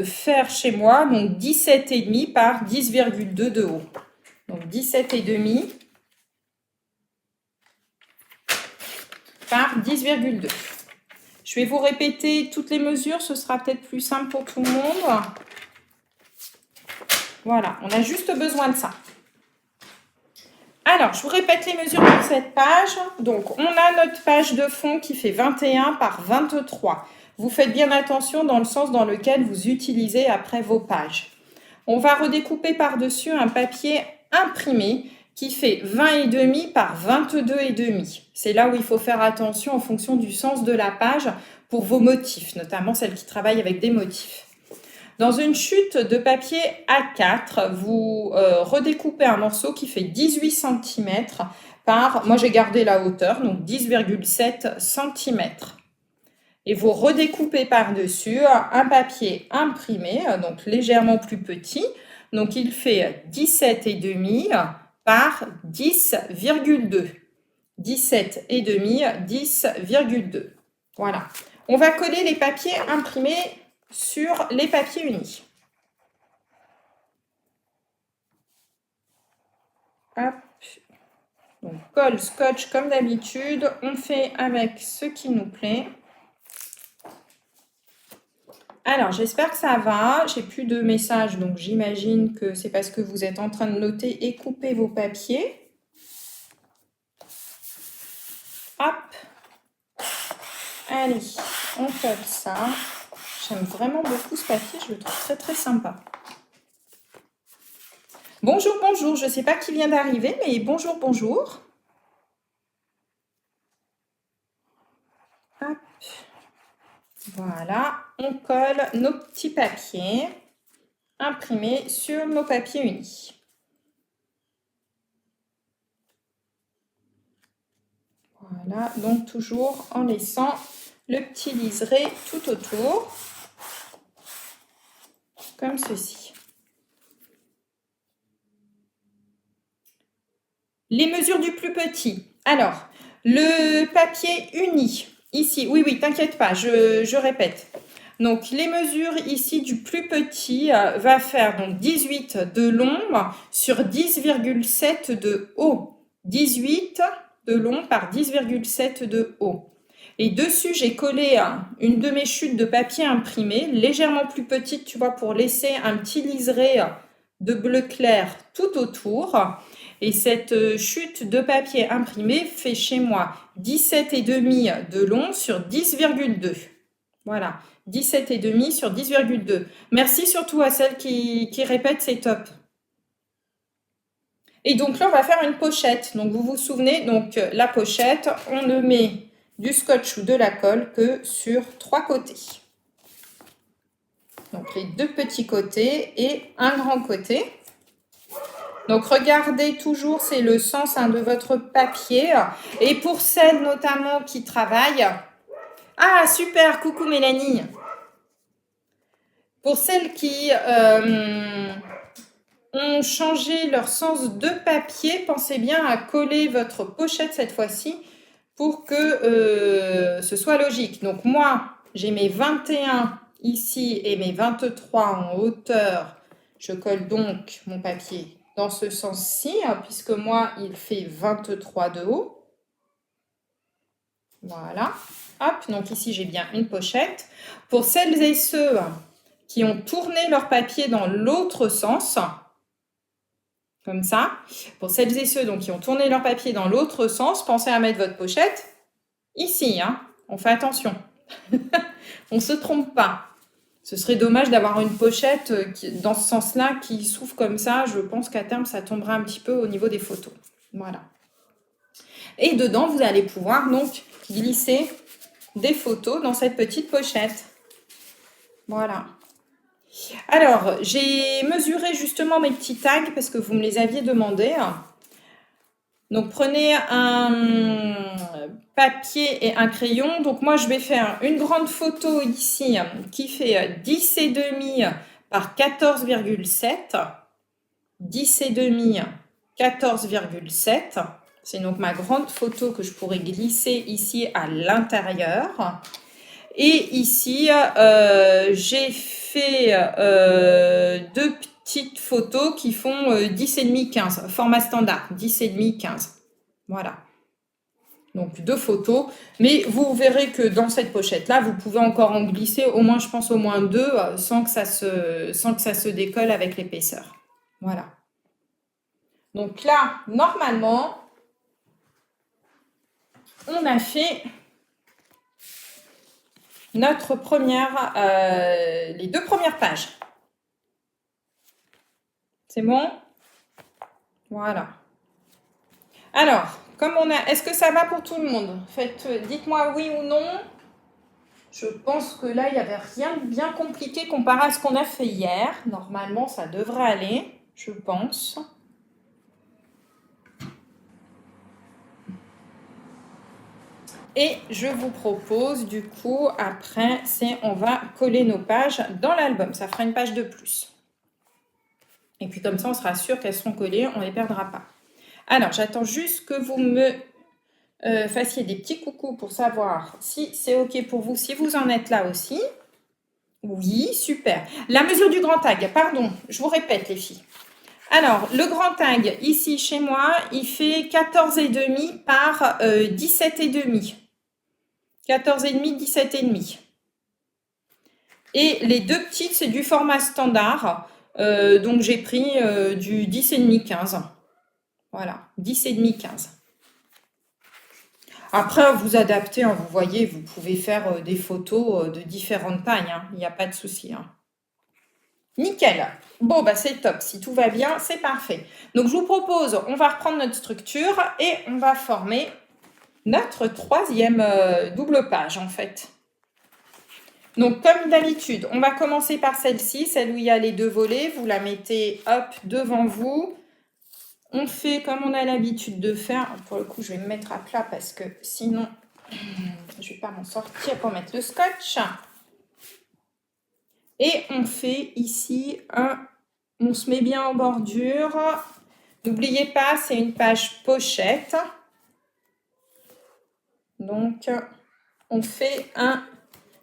faire chez moi donc 17,5 par 10,2 de haut. Donc 17,5 par 10,2. Je vais vous répéter toutes les mesures, ce sera peut-être plus simple pour tout le monde. Voilà, on a juste besoin de ça. Alors, je vous répète les mesures pour cette page. Donc, on a notre page de fond qui fait 21 par 23. Vous faites bien attention dans le sens dans lequel vous utilisez après vos pages. On va redécouper par-dessus un papier imprimé qui fait 20,5 par 22,5. C'est là où il faut faire attention en fonction du sens de la page pour vos motifs, notamment celles qui travaillent avec des motifs. Dans une chute de papier A4, vous redécoupez un morceau qui fait 18 cm par, moi j'ai gardé la hauteur, donc 10,7 cm. Et vous redécoupez par-dessus un papier imprimé, donc légèrement plus petit. Donc il fait 17,5 par 10,2. 17,5, 10,2. Voilà. On va coller les papiers imprimés sur les papiers unis. Hop. Donc, colle, scotch comme d'habitude. On fait avec ce qui nous plaît. Alors, j'espère que ça va. J'ai plus de messages, donc j'imagine que c'est parce que vous êtes en train de noter et couper vos papiers. Hop. Allez, on colle ça. J'aime vraiment beaucoup ce papier, je le trouve très très sympa. Bonjour, bonjour, je ne sais pas qui vient d'arriver, mais bonjour, bonjour. Hop. Voilà, on colle nos petits papiers imprimés sur nos papiers unis. Voilà, donc toujours en laissant le petit liseré tout autour, comme ceci. Les mesures du plus petit. Alors, le papier uni, ici, oui, t'inquiète pas, je répète. Donc, les mesures ici du plus petit va faire donc 18 de long sur 10,7 de haut. 18 de long par 10,7 de haut. Et dessus, j'ai collé une de mes chutes de papier imprimé, légèrement plus petite, tu vois, pour laisser un petit liseré de bleu clair tout autour. Et cette chute de papier imprimé fait chez moi 17,5 de long sur 10,2. Voilà, 17,5 sur 10,2. Merci surtout à celles qui répètent, c'est top. Et donc là, on va faire une pochette. Donc vous vous souvenez, donc la pochette, on ne met du scotch ou de la colle que sur 3 côtés. Donc les 2 petits côtés et un grand côté. Donc regardez toujours, c'est le sens de votre papier. Et pour celles notamment qui travaillent... Ah super, coucou Mélanie. Pour celles qui ont changé leur sens de papier, pensez bien à coller votre pochette cette fois-ci pour que ce soit logique. Donc moi, j'ai mes 21 ici et mes 23 en hauteur. Je colle donc mon papier dans ce sens-ci, puisque moi, il fait 23 de haut. Voilà. Hop, donc ici, j'ai bien une pochette. Pour celles et ceux qui ont tourné leur papier dans l'autre sens, comme ça, pour celles et ceux donc, qui ont tourné leur papier dans l'autre sens, pensez à mettre votre pochette ici. On fait attention. On ne se trompe pas. Ce serait dommage d'avoir une pochette dans ce sens-là qui s'ouvre comme ça. Je pense qu'à terme, ça tombera un petit peu au niveau des photos. Voilà. Et dedans, vous allez pouvoir donc glisser des photos dans cette petite pochette. Voilà. Alors, j'ai mesuré justement mes petits tags parce que vous me les aviez demandé. Donc, prenez un papier et un crayon. Donc, moi, je vais faire une grande photo ici qui fait 10,5 par 14,7. 10,5, 14,7. C'est donc ma grande photo que je pourrais glisser ici à l'intérieur. Et ici, j'ai fait 2 petites photos qui font 10,5, 15, format standard, 10,5, 15. Voilà. Donc 2 photos, mais vous verrez que dans cette pochette-là, vous pouvez encore en glisser au moins, je pense, au moins 2 sans que ça se décolle avec l'épaisseur. Voilà. Donc là, normalement, on a fait notre première, les 2 premières pages. C'est bon? Voilà. Alors, comme on a... Est-ce que ça va pour tout le monde? Dites-moi oui ou non. Je pense que là, il n'y avait rien de bien compliqué comparé à ce qu'on a fait hier. Normalement, ça devrait aller, je pense. Et je vous propose, du coup, après, on va coller nos pages dans l'album. Ça fera une page de plus. Et puis comme ça, on sera sûr qu'elles seront collées, on ne les perdra pas. Alors, j'attends juste que vous me fassiez des petits coucous pour savoir si c'est OK pour vous, si vous en êtes là aussi. Oui, super. La mesure du grand tag, pardon, je vous répète les filles. Alors, le grand tag, ici chez moi, il fait 14,5 par 17,5. 14,5, 17,5. Et les 2 petites, c'est du format standard. Donc, j'ai pris du 10,5, 15. Voilà, 10,5, 15. Après, vous adaptez, vous voyez, vous pouvez faire des photos de différentes tailles. Il n'y a pas de souci. Nickel. Bon, bah c'est top. Si tout va bien, c'est parfait. Donc, je vous propose, on va reprendre notre structure et on va former notre 3e double page, en fait. Donc, comme d'habitude, on va commencer par celle-ci, celle où il y a les 2 volets. Vous la mettez, hop, devant vous. On fait comme on a l'habitude de faire. Pour le coup, je vais me mettre à plat parce que sinon, je vais pas m'en sortir pour mettre le scotch. Et on fait ici on se met bien en bordure. N'oubliez pas, c'est une page pochette. Donc, on fait un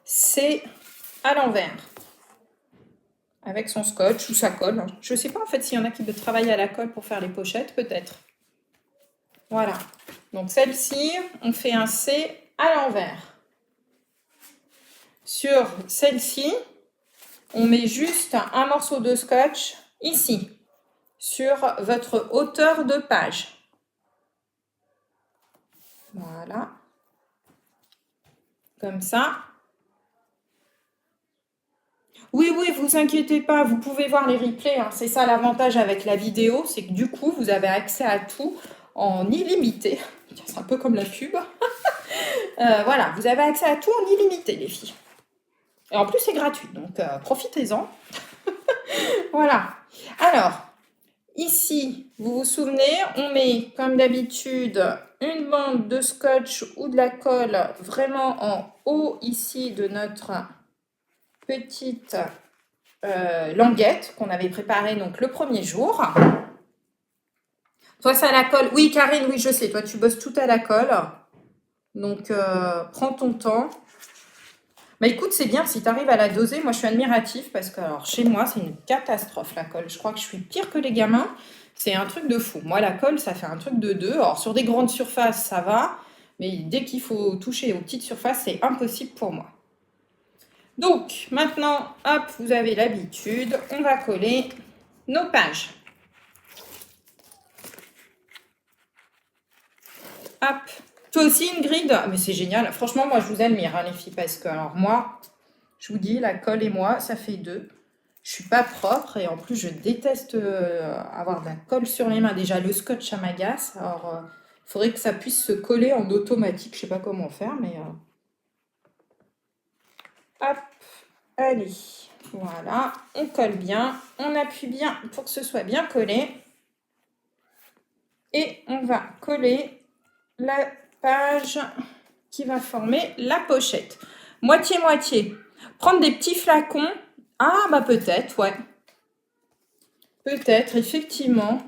C à l'envers. Avec son scotch ou sa colle. Je ne sais pas en fait s'il y en a qui veulent travailler à la colle pour faire les pochettes, peut-être. Voilà. Donc celle-ci, on fait un C à l'envers. Sur celle-ci, on met juste un morceau de scotch ici, sur votre hauteur de page. Voilà. Comme ça. Oui, vous inquiétez pas, vous pouvez voir les replays. Hein. C'est ça l'avantage avec la vidéo, c'est que du coup, vous avez accès à tout en illimité. C'est un peu comme la pub. Voilà, vous avez accès à tout en illimité, les filles. Et en plus, c'est gratuit, donc profitez-en. Voilà. Alors, ici, vous vous souvenez, on met, comme d'habitude, une bande de scotch ou de la colle vraiment en haut ici de notre petite languette qu'on avait préparée donc le premier jour. Toi, c'est à la colle. Oui, Karine, oui, je sais. Toi, tu bosses tout à la colle. Donc, prends ton temps. Mais écoute, c'est bien si tu arrives à la doser. Moi, je suis admirative parce que alors, chez moi, c'est une catastrophe la colle. Je crois que je suis pire que les gamins. C'est un truc de fou. Moi, la colle, ça fait un truc de deux. Alors, sur des grandes surfaces, ça va. Mais dès qu'il faut toucher aux petites surfaces, c'est impossible pour moi. Donc, maintenant, hop, vous avez l'habitude. On va coller nos pages. Hop. Toi aussi, Ingrid? Mais c'est génial. Franchement, moi, je vous admire, hein, les filles, parce que, alors, moi, je vous dis, la colle et moi, ça fait deux. Je suis pas propre et en plus, je déteste avoir de la colle sur les mains. Déjà, le scotch, ça m'agace. Alors, il faudrait que ça puisse se coller en automatique. Je sais pas comment faire, mais... Hop, allez. Voilà, on colle bien. On appuie bien pour que ce soit bien collé. Et on va coller la page qui va former la pochette. Moitié-moitié. Prendre des petits flacons. Ah, bah peut-être, ouais. Peut-être, effectivement.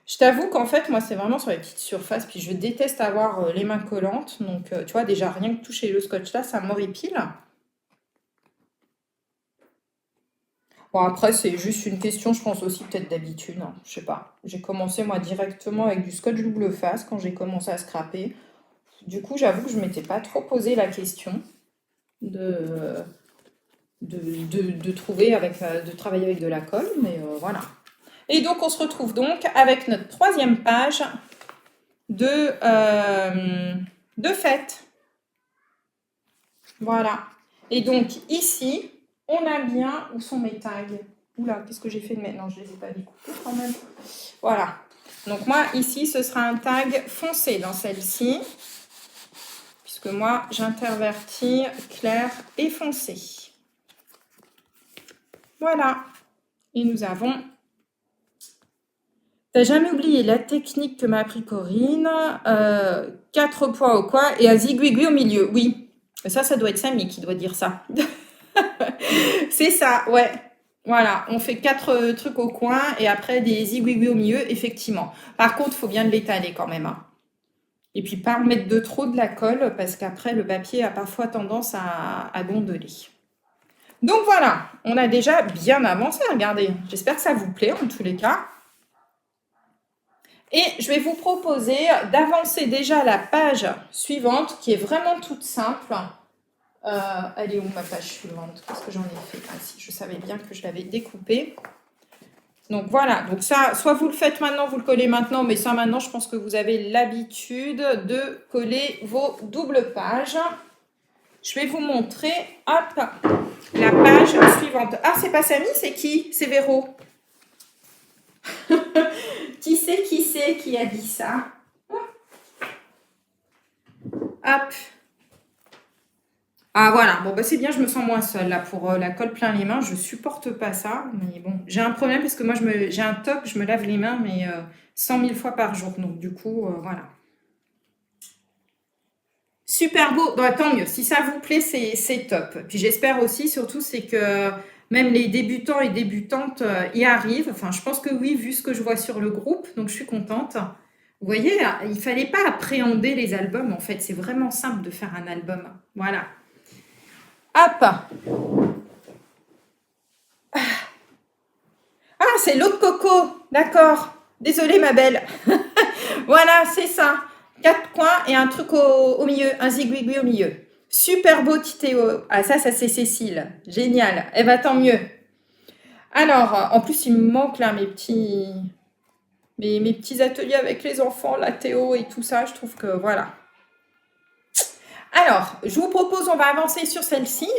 Je t'avoue qu'en fait, moi, c'est vraiment sur les petites surfaces. Puis je déteste avoir les mains collantes. Donc, tu vois, déjà, rien que toucher le scotch là, ça m'horripile. Bon, après, c'est juste une question, je pense aussi peut-être d'habitude. Hein. Je sais pas. J'ai commencé, moi, directement avec du scotch double face quand j'ai commencé à scraper. Du coup, j'avoue que je ne m'étais pas trop posé la question de trouver avec, de travailler avec de la colle, mais voilà. Et donc, on se retrouve donc avec notre troisième page de fête. Voilà. Et donc, ici, on a bien... Où sont mes tags? Oula, qu'est-ce que j'ai fait de mes... Non, je ne les ai pas découpés quand même. Voilà. Donc, moi, ici, ce sera un tag foncé dans celle-ci. Puisque moi, j'intervertis clair et foncé. Voilà. Et nous avons... T'as jamais oublié la technique que m'a appris Corinne. 4 points au coin et un zigouigou au milieu. Oui. Ça doit être Samy qui doit dire ça. C'est ça, ouais. Voilà, on fait 4 trucs au coin et après des zigouigouis au milieu, effectivement. Par contre, il faut bien l'étaler quand même. Hein. Et puis, pas mettre de trop de la colle parce qu'après, le papier a parfois tendance à gondoler. Donc voilà, on a déjà bien avancé, regardez. J'espère que ça vous plaît en tous les cas. Et je vais vous proposer d'avancer déjà à la page suivante qui est vraiment toute simple. Elle est où ma page suivante? Qu'est-ce que j'en ai fait? Ah si, je savais bien que je l'avais découpée. Donc voilà, donc ça, soit vous le faites maintenant, vous le collez maintenant, mais ça maintenant, je pense que vous avez l'habitude de coller vos doubles pages. Je vais vous montrer, hop, la page suivante. Ah, c'est pas Samy, c'est qui? C'est Véro. Qui c'est qui a dit ça? Hop. Ah voilà, bon bah c'est bien, je me sens moins seule là pour la colle plein les mains, je supporte pas ça, mais bon, j'ai un problème parce que moi j'ai un toc, je me lave les mains mais 100 000 fois par jour, donc du coup voilà. Super beau, bah, tant mieux, si ça vous plaît c'est top. Puis j'espère aussi surtout c'est que même les débutants et débutantes y arrivent, enfin je pense que oui vu ce que je vois sur le groupe, donc je suis contente. Vous voyez, il fallait pas appréhender les albums en fait, c'est vraiment simple de faire un album, voilà. Hop. Ah, c'est l'eau de coco. D'accord. Désolée, ma belle. Voilà, c'est ça. Quatre coins et un truc au milieu, un zigouigou au milieu. Super beau, Titéo. Ah, ça c'est Cécile. Génial. Eh ben, tant mieux. Alors, en plus, il me manque là mes petits ateliers avec les enfants, la Théo et tout ça. Je trouve que voilà. Alors, je vous propose, on va avancer sur celle-ci.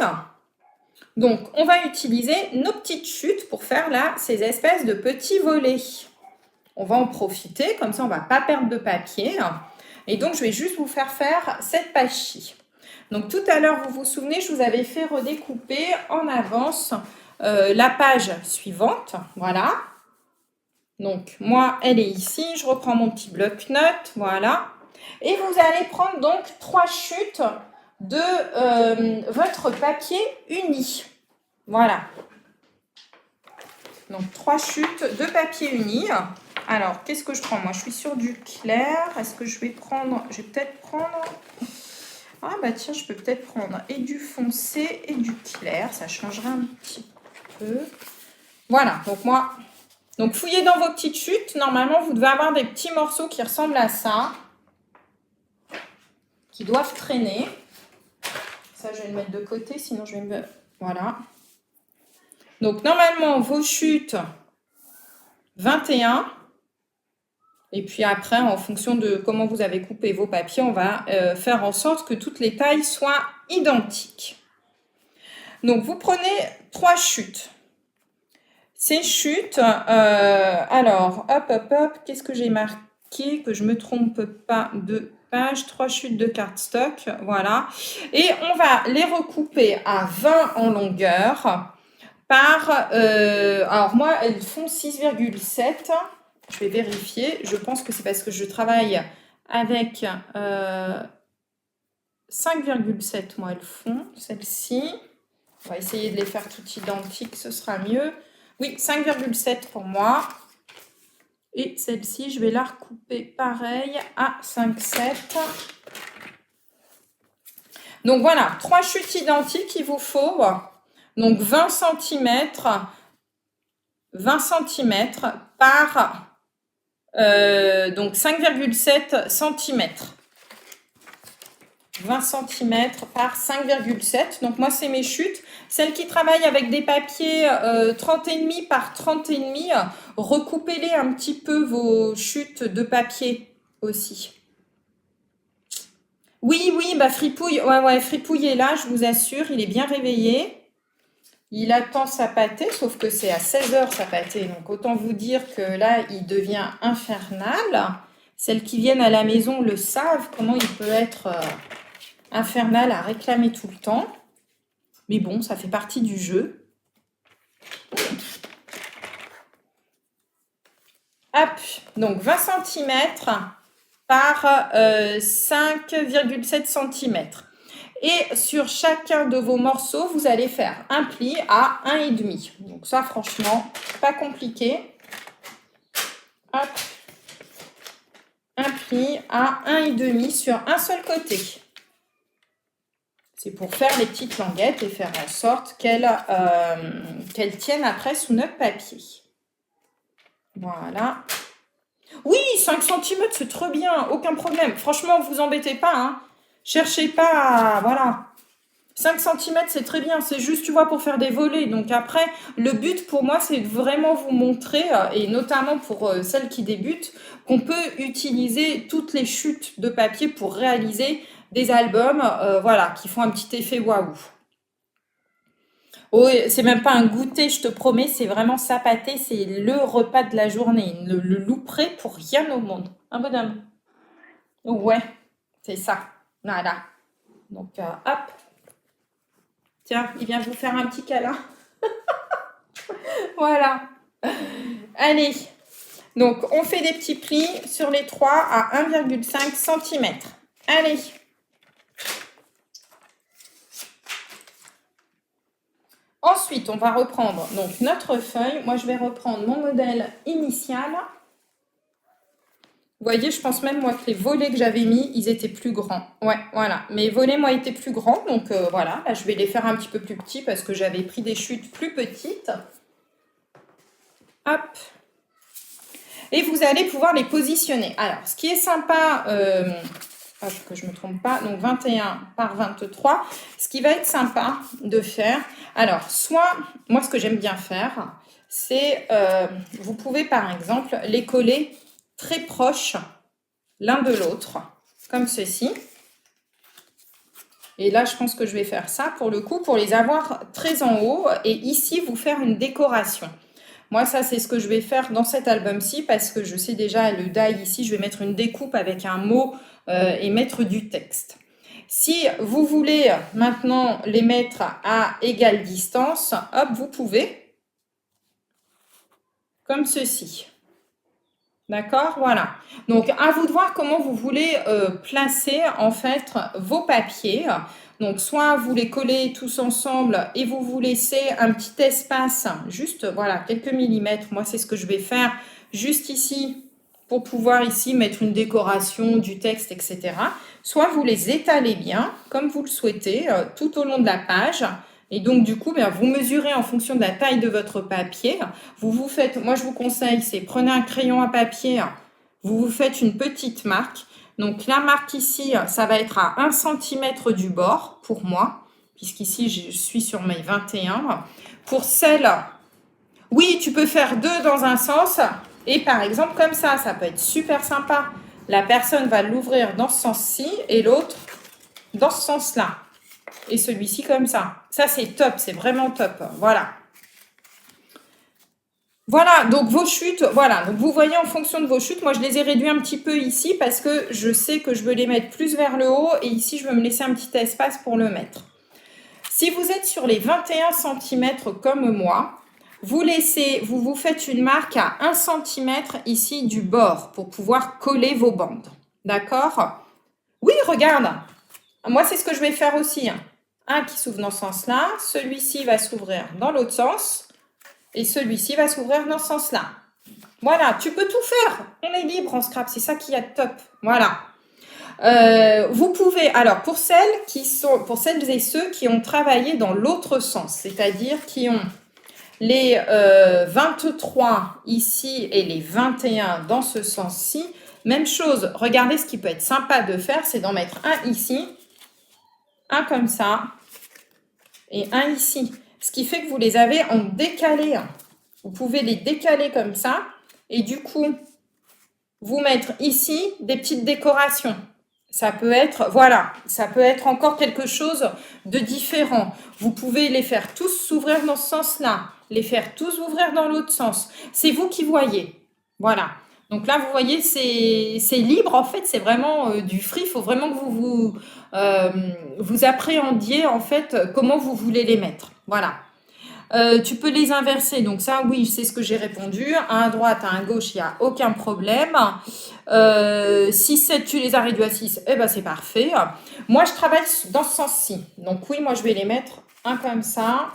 Donc, on va utiliser nos petites chutes pour faire là ces espèces de petits volets. On va en profiter, comme ça on ne va pas perdre de papier. Et donc je vais juste vous faire cette page-ci. Donc tout à l'heure, vous vous souvenez, je vous avais fait redécouper en avance la page suivante. Voilà. Donc moi, elle est ici. Je reprends mon petit bloc-notes. Voilà. Et vous allez prendre donc 3 chutes de votre papier uni. Voilà. Donc 3 chutes de papier uni. Alors, qu'est-ce que je prends? Moi, je suis sur du clair. Est-ce que je vais prendre... Je vais peut-être prendre... Ah bah tiens, je peux peut-être prendre et du foncé et du clair. Ça changera un petit peu. Voilà, donc moi... Donc, fouillez dans vos petites chutes. Normalement, vous devez avoir des petits morceaux qui ressemblent à ça. Qui doivent traîner. Ça, je vais le mettre de côté, sinon je vais me... Voilà. Donc, normalement, vos chutes 21... Et puis après, en fonction de comment vous avez coupé vos papiers, on va faire en sorte que toutes les tailles soient identiques. Donc, vous prenez 3 chutes. Ces chutes, alors, hop, qu'est-ce que j'ai marqué? Que je ne me trompe pas de page. 3 chutes de cardstock, voilà. Et on va les recouper à 20 en longueur par... alors moi, elles font 6,7. Je vais vérifier. Je pense que c'est parce que je travaille avec 5,7. Moi, elles font celle-ci. On va essayer de les faire toutes identiques. Ce sera mieux. Oui, 5,7 pour moi. Et celle-ci, je vais la recouper pareil à 5,7. Donc voilà, 3 chutes identiques, il vous faut. Donc 20 cm. 20 cm par... donc 5,7 cm. 20 cm par 5,7. Donc moi, c'est mes chutes. Celles qui travaillent avec des papiers 30,5 par 30,5, recoupez-les un petit peu vos chutes de papier aussi. Oui, bah Fripouille, ouais, Fripouille est là, je vous assure, il est bien réveillé. Il attend sa pâtée, sauf que c'est à 16h sa pâtée. Donc, autant vous dire que là, il devient infernal. Celles qui viennent à la maison le savent, comment il peut être infernal à réclamer tout le temps. Mais bon, ça fait partie du jeu. Hop, donc 20 cm par 5,7 cm. Et sur chacun de vos morceaux, vous allez faire un pli à 1,5. Donc ça, franchement, pas compliqué. Hop. Un pli à 1,5 sur un seul côté. C'est pour faire les petites languettes et faire en sorte qu'elles tiennent après sous notre papier. Voilà. Oui, 5 cm, c'est trop bien, aucun problème. Franchement, vous embêtez pas, hein. Cherchez pas à... Voilà. 5 cm, c'est très bien. C'est juste, tu vois, pour faire des volets. Donc après, le but pour moi, c'est de vraiment vous montrer, et notamment pour celles qui débutent, qu'on peut utiliser toutes les chutes de papier pour réaliser des albums, voilà, qui font un petit effet waouh. Oh, c'est même pas un goûter, je te promets, c'est vraiment ça pâté, c'est le repas de la journée. Ne le louperai pour rien au monde. Un bonhomme. Ouais, c'est ça. Voilà. Donc, hop. Tiens, il vient vous faire un petit câlin. Voilà. Allez. Donc, on fait des petits plis sur les 3 à 1,5 cm. Allez. Ensuite, on va reprendre donc notre feuille. Moi, je vais reprendre mon modèle initial. Vous voyez, je pense même, moi, que les volets que j'avais mis, ils étaient plus grands. Ouais, voilà. Mes volets, moi, étaient plus grands. Donc, voilà. Là, je vais les faire un petit peu plus petits parce que j'avais pris des chutes plus petites. Hop. Et vous allez pouvoir les positionner. Alors, ce qui est sympa, que je ne me trompe pas, donc 21 par 23. Ce qui va être sympa de faire, alors, soit, moi, ce que j'aime bien faire, c'est, vous pouvez, par exemple, les coller très proches l'un de l'autre, comme ceci. Et là, je pense que je vais faire ça, pour le coup, pour les avoir très en haut, et ici, vous faire une décoration. Moi, ça, c'est ce que je vais faire dans cet album-ci, parce que je sais déjà, le die ici, je vais mettre une découpe avec un mot et mettre du texte. Si vous voulez maintenant les mettre à égale distance, hop, vous pouvez, comme ceci. D'accord, voilà. Donc, à vous de voir comment vous voulez placer, en fait, vos papiers. Donc, soit vous les collez tous ensemble et vous vous laissez un petit espace, juste, voilà, quelques millimètres. Moi, c'est ce que je vais faire juste ici, pour pouvoir ici mettre une décoration, du texte, etc. Soit vous les étalez bien, comme vous le souhaitez, tout au long de la page. Et donc, du coup, vous mesurez en fonction de la taille de votre papier. Vous faites, moi, je vous conseille, c'est prenez un crayon à papier, vous faites une petite marque. Donc, la marque ici, ça va être à 1 cm du bord, pour moi, puisqu'ici, je suis sur mes 21. Pour celle, oui, tu peux faire 2 dans un sens, et par exemple, comme ça peut être super sympa. La personne va l'ouvrir dans ce sens-ci, et l'autre dans ce sens-là. Et celui-ci comme ça. Ça, c'est top, c'est vraiment top. Voilà. Voilà, donc vos chutes, voilà. Donc vous voyez en fonction de vos chutes, moi je les ai réduits un petit peu ici parce que je sais que je veux les mettre plus vers le haut et ici je veux me laisser un petit espace pour le mettre. Si vous êtes sur les 21 cm comme moi, vous vous faites une marque à 1 cm ici du bord pour pouvoir coller vos bandes. D'accord? Oui, regarde. Moi, c'est ce que je vais faire aussi. Un qui s'ouvre dans ce sens-là, celui-ci va s'ouvrir dans l'autre sens, et celui-ci va s'ouvrir dans ce sens-là. Voilà, tu peux tout faire. On est libre en scrap, c'est ça qui est top. Voilà. Vous pouvez, alors pour celles et ceux qui ont travaillé dans l'autre sens, c'est-à-dire qui ont les 23 ici et les 21 dans ce sens-ci, même chose. Regardez, ce qui peut être sympa de faire, c'est d'en mettre un ici, un comme ça et un ici. Ce qui fait que vous les avez en décalé. Vous pouvez les décaler comme ça et du coup, vous mettre ici des petites décorations. Ça peut être, voilà, ça peut être encore quelque chose de différent. Vous pouvez les faire tous s'ouvrir dans ce sens-là, les faire tous ouvrir dans l'autre sens. C'est vous qui voyez. Voilà. Donc là, vous voyez, c'est libre. En fait, c'est vraiment du free. Il faut vraiment que vous appréhendiez, en fait, comment vous voulez les mettre. Voilà. Tu peux les inverser. Donc ça, oui, c'est ce que j'ai répondu. À droite, à gauche, il n'y a aucun problème. 6, 7, tu les as réduits à 6. Eh ben, c'est parfait. Moi, je travaille dans ce sens-ci. Donc oui, moi, je vais les mettre un comme ça.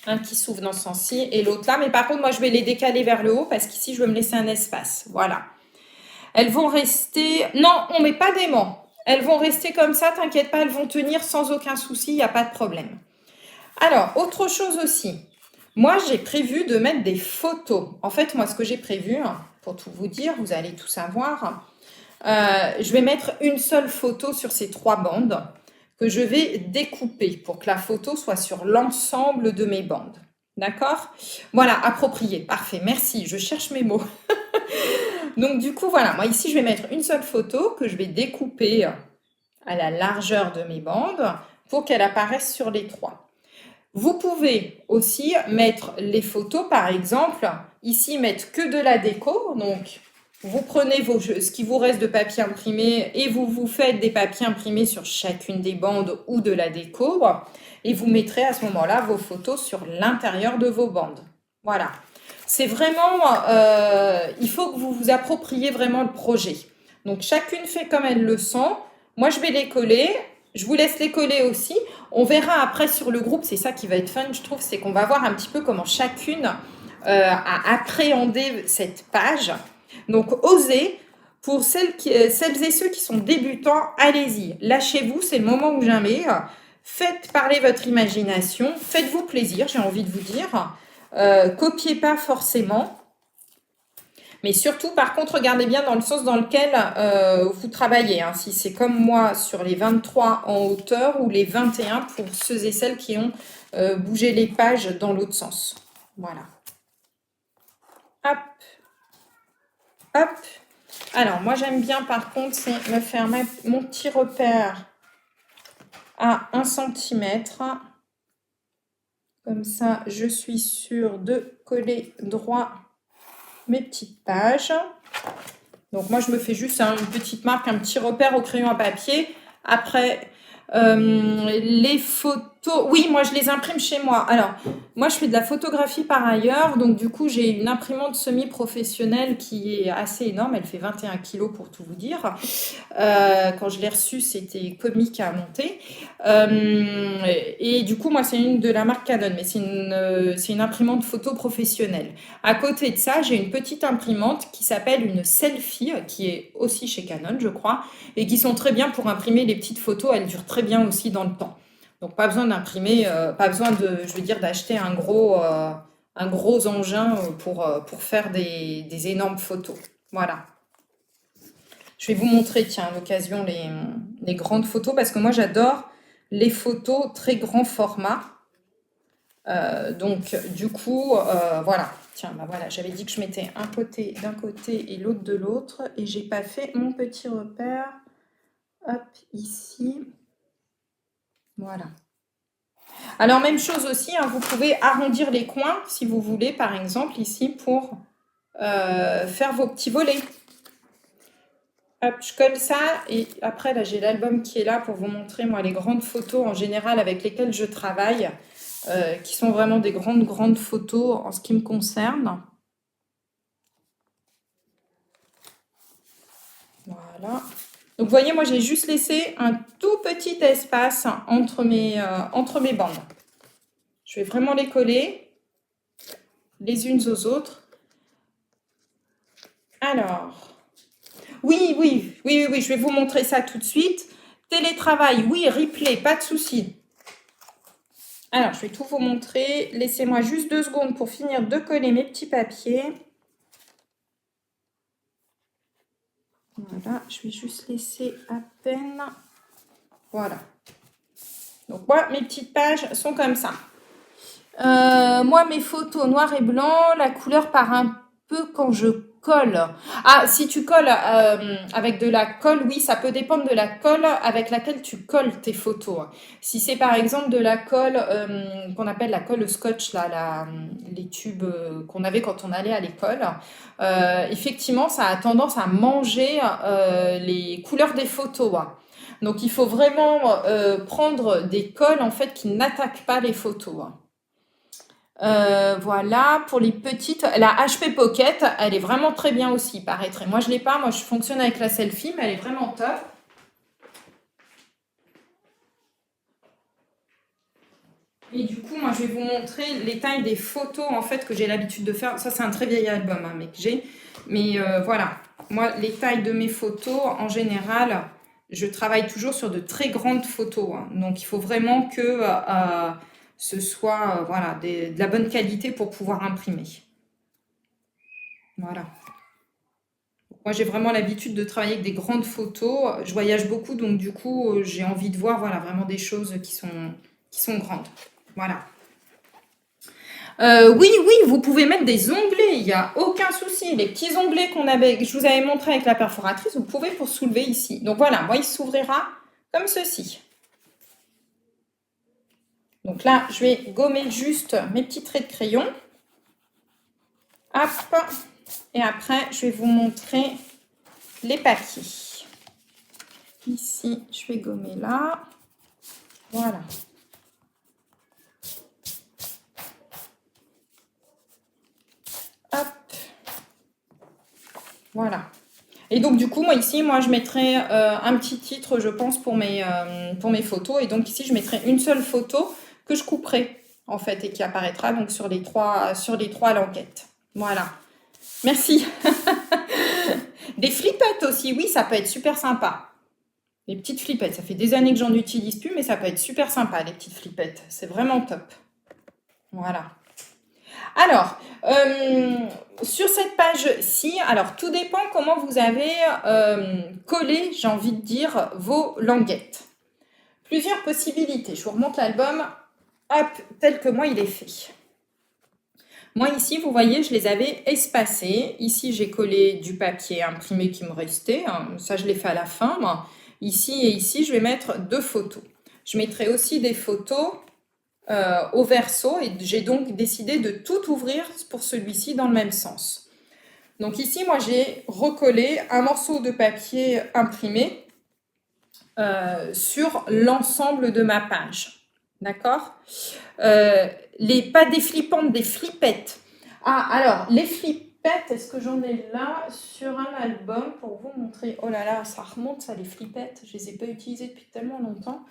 Un qui s'ouvre dans ce sens-ci et l'autre là. Mais par contre, moi, je vais les décaler vers le haut parce qu'ici, je veux me laisser un espace. Voilà. Elles vont rester... Non, on ne met pas d'aimant. Elles vont rester comme ça, t'inquiète pas, elles vont tenir sans aucun souci, il n'y a pas de problème. Alors, autre chose aussi. Moi, j'ai prévu de mettre des photos. En fait, moi, ce que j'ai prévu, pour tout vous dire, vous allez tout savoir, je vais mettre une seule photo sur ces 3 bandes que je vais découper pour que la photo soit sur l'ensemble de mes bandes. D'accord? Voilà, approprié. Parfait, merci. Je cherche mes mots. Donc, du coup, voilà. Moi, ici, je vais mettre une seule photo que je vais découper à la largeur de mes bandes pour qu'elle apparaisse sur les 3. Vous pouvez aussi mettre les photos, par exemple, ici, mettre que de la déco. Donc, Vous prenez ce qui vous reste de papier imprimé et vous faites des papiers imprimés sur chacune des bandes ou de la déco. Et vous mettrez à ce moment-là vos photos sur l'intérieur de vos bandes. Voilà. C'est vraiment, il faut que vous vous appropriez vraiment le projet. Donc chacune fait comme elle le sent. Moi, je vais les coller. Je vous laisse les coller aussi. On verra après sur le groupe, c'est ça qui va être fun, je trouve, c'est qu'on va voir un petit peu comment chacune a appréhendé cette page. Donc, osez. Pour celles et ceux qui sont débutants, allez-y. Lâchez-vous, c'est le moment ou jamais. Faites parler votre imagination. Faites-vous plaisir, j'ai envie de vous dire. Copiez pas forcément. Mais surtout, par contre, regardez bien dans le sens dans lequel vous travaillez. Hein. Si c'est comme moi sur les 23 en hauteur ou les 21 pour ceux et celles qui ont bougé les pages dans l'autre sens. Voilà. Hop. Hop. Alors, moi, j'aime bien, par contre, c'est me faire mon petit repère à 1 cm. Comme ça, je suis sûre de coller droit mes petites pages. Donc, moi, je me fais juste une petite marque, un petit repère au crayon à papier. Après, les photos... Oui, moi, je les imprime chez moi. Alors, moi, je fais de la photographie par ailleurs. Donc, du coup, j'ai une imprimante semi-professionnelle qui est assez énorme. Elle fait 21 kilos pour tout vous dire. Quand je l'ai reçue, c'était comique à monter. Et du coup, moi, c'est une de la marque Canon. Mais c'est une imprimante photo professionnelle. À côté de ça, j'ai une petite imprimante qui s'appelle une Selfie, qui est aussi chez Canon, je crois, et qui sont très bien pour imprimer les petites photos. Elles durent très bien aussi dans le temps. Donc, pas besoin d'imprimer, pas besoin je veux dire, d'acheter un gros engin pour faire des énormes photos. Voilà. Je vais vous montrer, tiens, à l'occasion, les grandes photos, parce que moi, j'adore les photos très grand format. Donc, du coup, voilà. Tiens, bah voilà, j'avais dit que je mettais un côté d'un côté et l'autre de l'autre. Et j'ai pas fait mon petit repère. Hop, ici. Voilà. Alors, même chose aussi, hein, vous pouvez arrondir les coins, si vous voulez, par exemple, ici, pour faire vos petits volets. Hop, je colle ça. Et après, là, j'ai l'album qui est là pour vous montrer, moi, les grandes photos en général avec lesquelles je travaille. Qui sont vraiment des grandes photos en ce qui me concerne. Voilà. Donc, vous voyez, moi, j'ai juste laissé un tout petit espace entre mes bandes. Je vais vraiment les coller les unes aux autres. Alors, oui, je vais vous montrer ça tout de suite. Télétravail, oui, replay, pas de souci. Alors, je vais tout vous montrer. Laissez-moi juste 2 secondes pour finir de coller mes petits papiers. Voilà, je vais juste laisser à peine. Voilà. Donc, moi, mes petites pages sont comme ça. Moi, mes photos noir et blanc, la couleur part un peu quand je colle. Ah, si tu colles avec de la colle, oui, ça peut dépendre de la colle avec laquelle tu colles tes photos. Si c'est par exemple de la colle qu'on appelle la colle scotch, là, les tubes qu'on avait quand on allait à l'école, effectivement, ça a tendance à manger les couleurs des photos. Donc, il faut vraiment prendre des colles en fait qui n'attaquent pas les photos. Voilà, pour les petites, la HP Pocket, elle est vraiment très bien aussi, paraîtrait. Moi, je l'ai pas, moi, je fonctionne avec la Selfie, mais elle est vraiment top. Et du coup, moi, je vais vous montrer les tailles des photos, en fait, que j'ai l'habitude de faire. Ça, c'est un très vieil album, hein, mais que j'ai. Mais voilà, moi, les tailles de mes photos, en général, je travaille toujours sur de très grandes photos. Hein. Donc, il faut vraiment que ce soit voilà, de la bonne qualité pour pouvoir imprimer. Voilà. Moi, j'ai vraiment l'habitude de travailler avec des grandes photos. Je voyage beaucoup, donc du coup, j'ai envie de voir voilà, vraiment des choses qui sont grandes. Voilà. Oui, vous pouvez mettre des onglets, il n'y a aucun souci. Les petits onglets que je vous avais montré avec la perforatrice, vous pouvez pour soulever ici. Donc voilà, moi, il s'ouvrira comme ceci. Donc là, je vais gommer juste mes petits traits de crayon. Hop. Et après, je vais vous montrer les papiers. Ici, je vais gommer là. Voilà. Hop. Voilà. Et donc, du coup, moi, ici, je mettrai un petit titre, je pense, pour mes photos. Et donc, ici, je mettrai une seule photo que je couperai, en fait, et qui apparaîtra donc sur les trois languettes. Voilà. Merci. Des flippettes aussi, oui, ça peut être super sympa. Les petites flippettes, ça fait des années que j'en utilise plus, mais ça peut être super sympa, les petites flippettes. C'est vraiment top. Voilà. Alors, sur cette page-ci, alors tout dépend comment vous avez collé, j'ai envie de dire, vos languettes. Plusieurs possibilités. Je vous remonte l'album, hop, tel que moi il est fait. Moi ici, vous voyez, je les avais espacés. Ici, j'ai collé du papier imprimé qui me restait. Ça, je l'ai fait à la fin. Ici et ici, je vais mettre 2 photos. Je mettrai aussi des photos au verso et j'ai donc décidé de tout ouvrir pour celui-ci dans le même sens. Donc ici, moi, j'ai recollé un morceau de papier imprimé sur l'ensemble de ma page. D'accord ? Pas des flippantes, des flippettes. Ah, alors, les flippettes, est-ce que j'en ai là sur un album pour vous montrer? Oh là là, ça remonte, ça, les flippettes. Je ne les ai pas utilisées depuis tellement longtemps.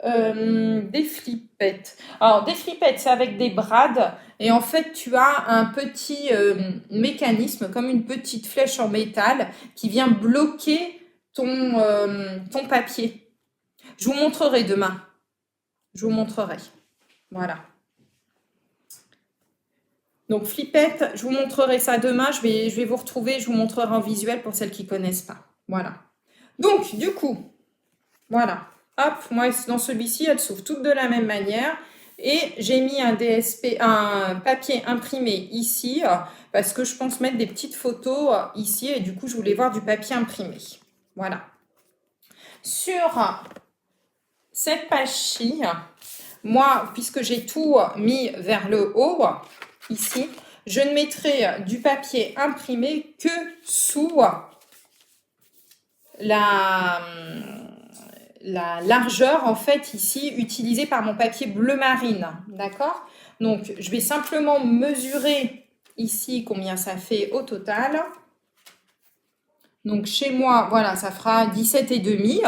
Des flippettes. Alors, des flippettes, c'est avec des brades. Et en fait, tu as un petit mécanisme, comme une petite flèche en métal, qui vient bloquer ton papier. Je vous montrerai demain. Je vous montrerai. Voilà. Donc, flippette, je vous montrerai ça demain. Je vais vous retrouver, je vous montrerai en visuel pour celles qui ne connaissent pas. Voilà. Donc, du coup, voilà. Hop, moi, dans celui-ci, elles s'ouvrent toutes de la même manière. Et j'ai mis un papier imprimé ici, parce que je pense mettre des petites photos ici. Et du coup, je voulais voir du papier imprimé. Voilà. Sur cette page-ci, moi, puisque j'ai tout mis vers le haut, ici, je ne mettrai du papier imprimé que sous la largeur, en fait, ici, utilisée par mon papier bleu marine. D'accord ? Donc, je vais simplement mesurer ici combien ça fait au total. Donc, chez moi, voilà, ça fera 17,5.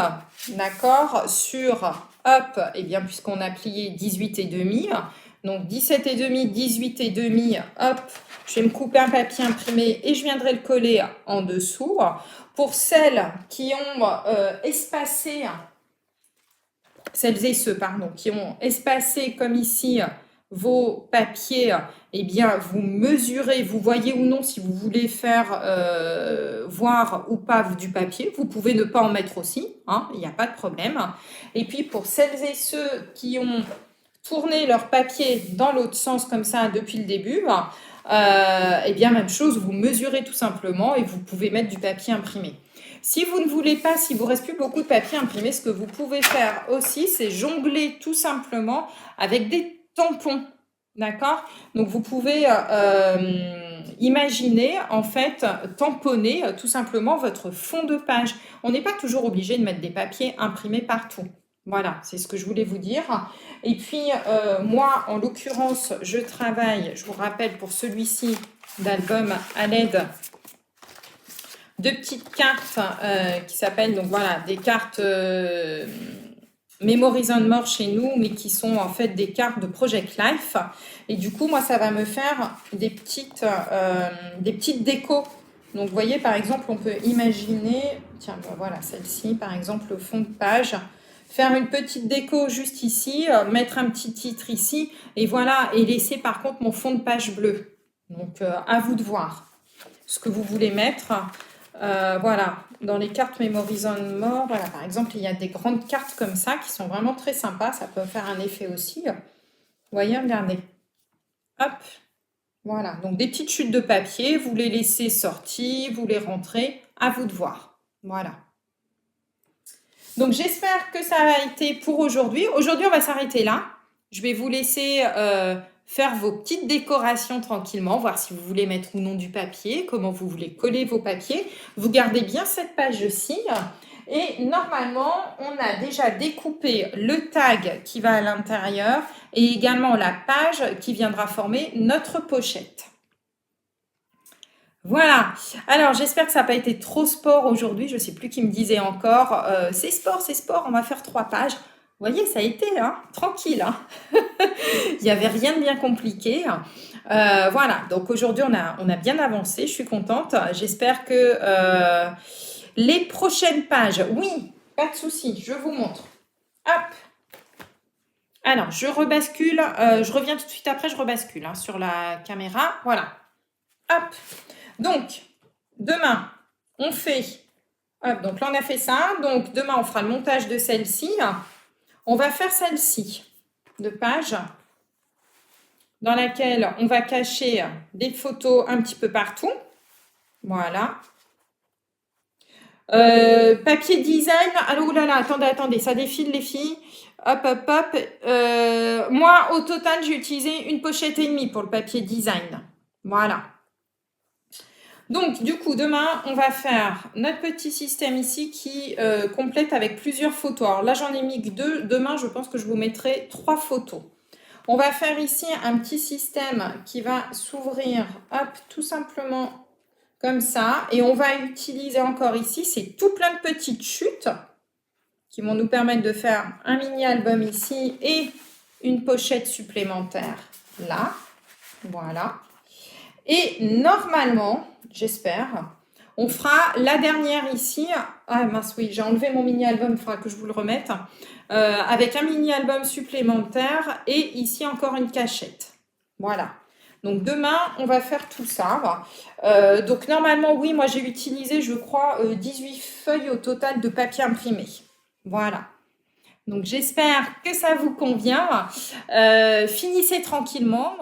D'accord ? Sur, hop, et bien, puisqu'on a plié 18,5. Donc, 17,5, 18,5, hop, je vais me couper un papier imprimé et je viendrai le coller en dessous. Pour celles qui ont espacé, celles et ceux, pardon, qui ont espacé comme ici vos papiers, eh bien, vous mesurez, vous voyez ou non si vous voulez faire voir ou pas du papier. Vous pouvez ne pas en mettre aussi, hein, il n'y a pas de problème. Et puis, pour celles et ceux qui ont tourné leur papier dans l'autre sens comme ça depuis le début, eh bien, même chose, vous mesurez tout simplement et vous pouvez mettre du papier imprimé. Si vous ne voulez pas, s'il vous reste plus beaucoup de papier imprimé, ce que vous pouvez faire aussi, c'est jongler tout simplement avec des tampons. D'accord ? Donc, vous pouvez imaginer, en fait, tamponner tout simplement votre fond de page. On n'est pas toujours obligé de mettre des papiers imprimés partout. Voilà, c'est ce que je voulais vous dire. Et puis, moi, en l'occurrence, je travaille, je vous rappelle, pour celui-ci d'album à l'aide de petites cartes qui s'appellent, donc voilà, des cartes Memories and More chez nous, mais qui sont en fait des cartes de Project Life. Et du coup, moi, ça va me faire des petites décos. Donc, vous voyez, par exemple, on peut imaginer, tiens, ben voilà, celle-ci, par exemple, le fond de page. Faire une petite déco juste ici, mettre un petit titre ici, et voilà, et laisser par contre mon fond de page bleu. Donc, à vous de voir ce que vous voulez mettre. Voilà, dans les cartes Memories on More, voilà, par exemple, il y a des grandes cartes comme ça qui sont vraiment très sympas. Ça peut faire un effet aussi. Vous voyez, regardez. Hop, voilà. Donc, des petites chutes de papier, vous les laissez sorties, vous les rentrez, à vous de voir. Voilà. Donc, j'espère que ça a été pour aujourd'hui. Aujourd'hui, on va s'arrêter là. Je vais vous laisser faire vos petites décorations tranquillement, voir si vous voulez mettre ou non du papier, comment vous voulez coller vos papiers. Vous gardez bien cette page-ci. Et normalement, on a déjà découpé le tag qui va à l'intérieur et également la page qui viendra former notre pochette. Voilà. Alors, j'espère que ça n'a pas été trop sport aujourd'hui. Je ne sais plus qui me disait encore, c'est sport, on va faire 3 pages. Vous voyez, ça a été hein, tranquille. Hein. Il n'y avait rien de bien compliqué. Voilà, donc aujourd'hui, on a bien avancé. Je suis contente. J'espère que les prochaines pages, oui, pas de souci, je vous montre. Hop. Alors, je rebascule. Je reviens tout de suite après, je rebascule hein, sur la caméra. Voilà. Hop. Donc, demain, on fait... Hop, donc là, on a fait ça. Donc, demain, on fera le montage de celle-ci. On va faire celle-ci de page dans laquelle on va cacher des photos un petit peu partout. Voilà. Papier design. Alors, oulala, attendez, ça défile les filles. Hop. Moi, au total, j'ai utilisé une pochette et demie pour le papier design. Voilà. Donc, du coup, demain, on va faire notre petit système ici qui complète avec plusieurs photos. Alors là, j'en ai mis que 2. Demain, je pense que je vous mettrai 3 photos. On va faire ici un petit système qui va s'ouvrir, hop, tout simplement comme ça. Et on va utiliser encore ici, c'est tout plein de petites chutes qui vont nous permettre de faire un mini-album ici et une pochette supplémentaire là. Voilà. Et normalement, j'espère, on fera la dernière ici. Ah mince, oui, j'ai enlevé mon mini-album, il faudra que je vous le remette. Avec un mini-album supplémentaire et ici encore une cachette. Voilà. Donc demain, on va faire tout ça. Donc normalement, oui, moi j'ai utilisé, je crois, 18 feuilles au total de papier imprimé. Voilà. Donc j'espère que ça vous convient. Finissez tranquillement.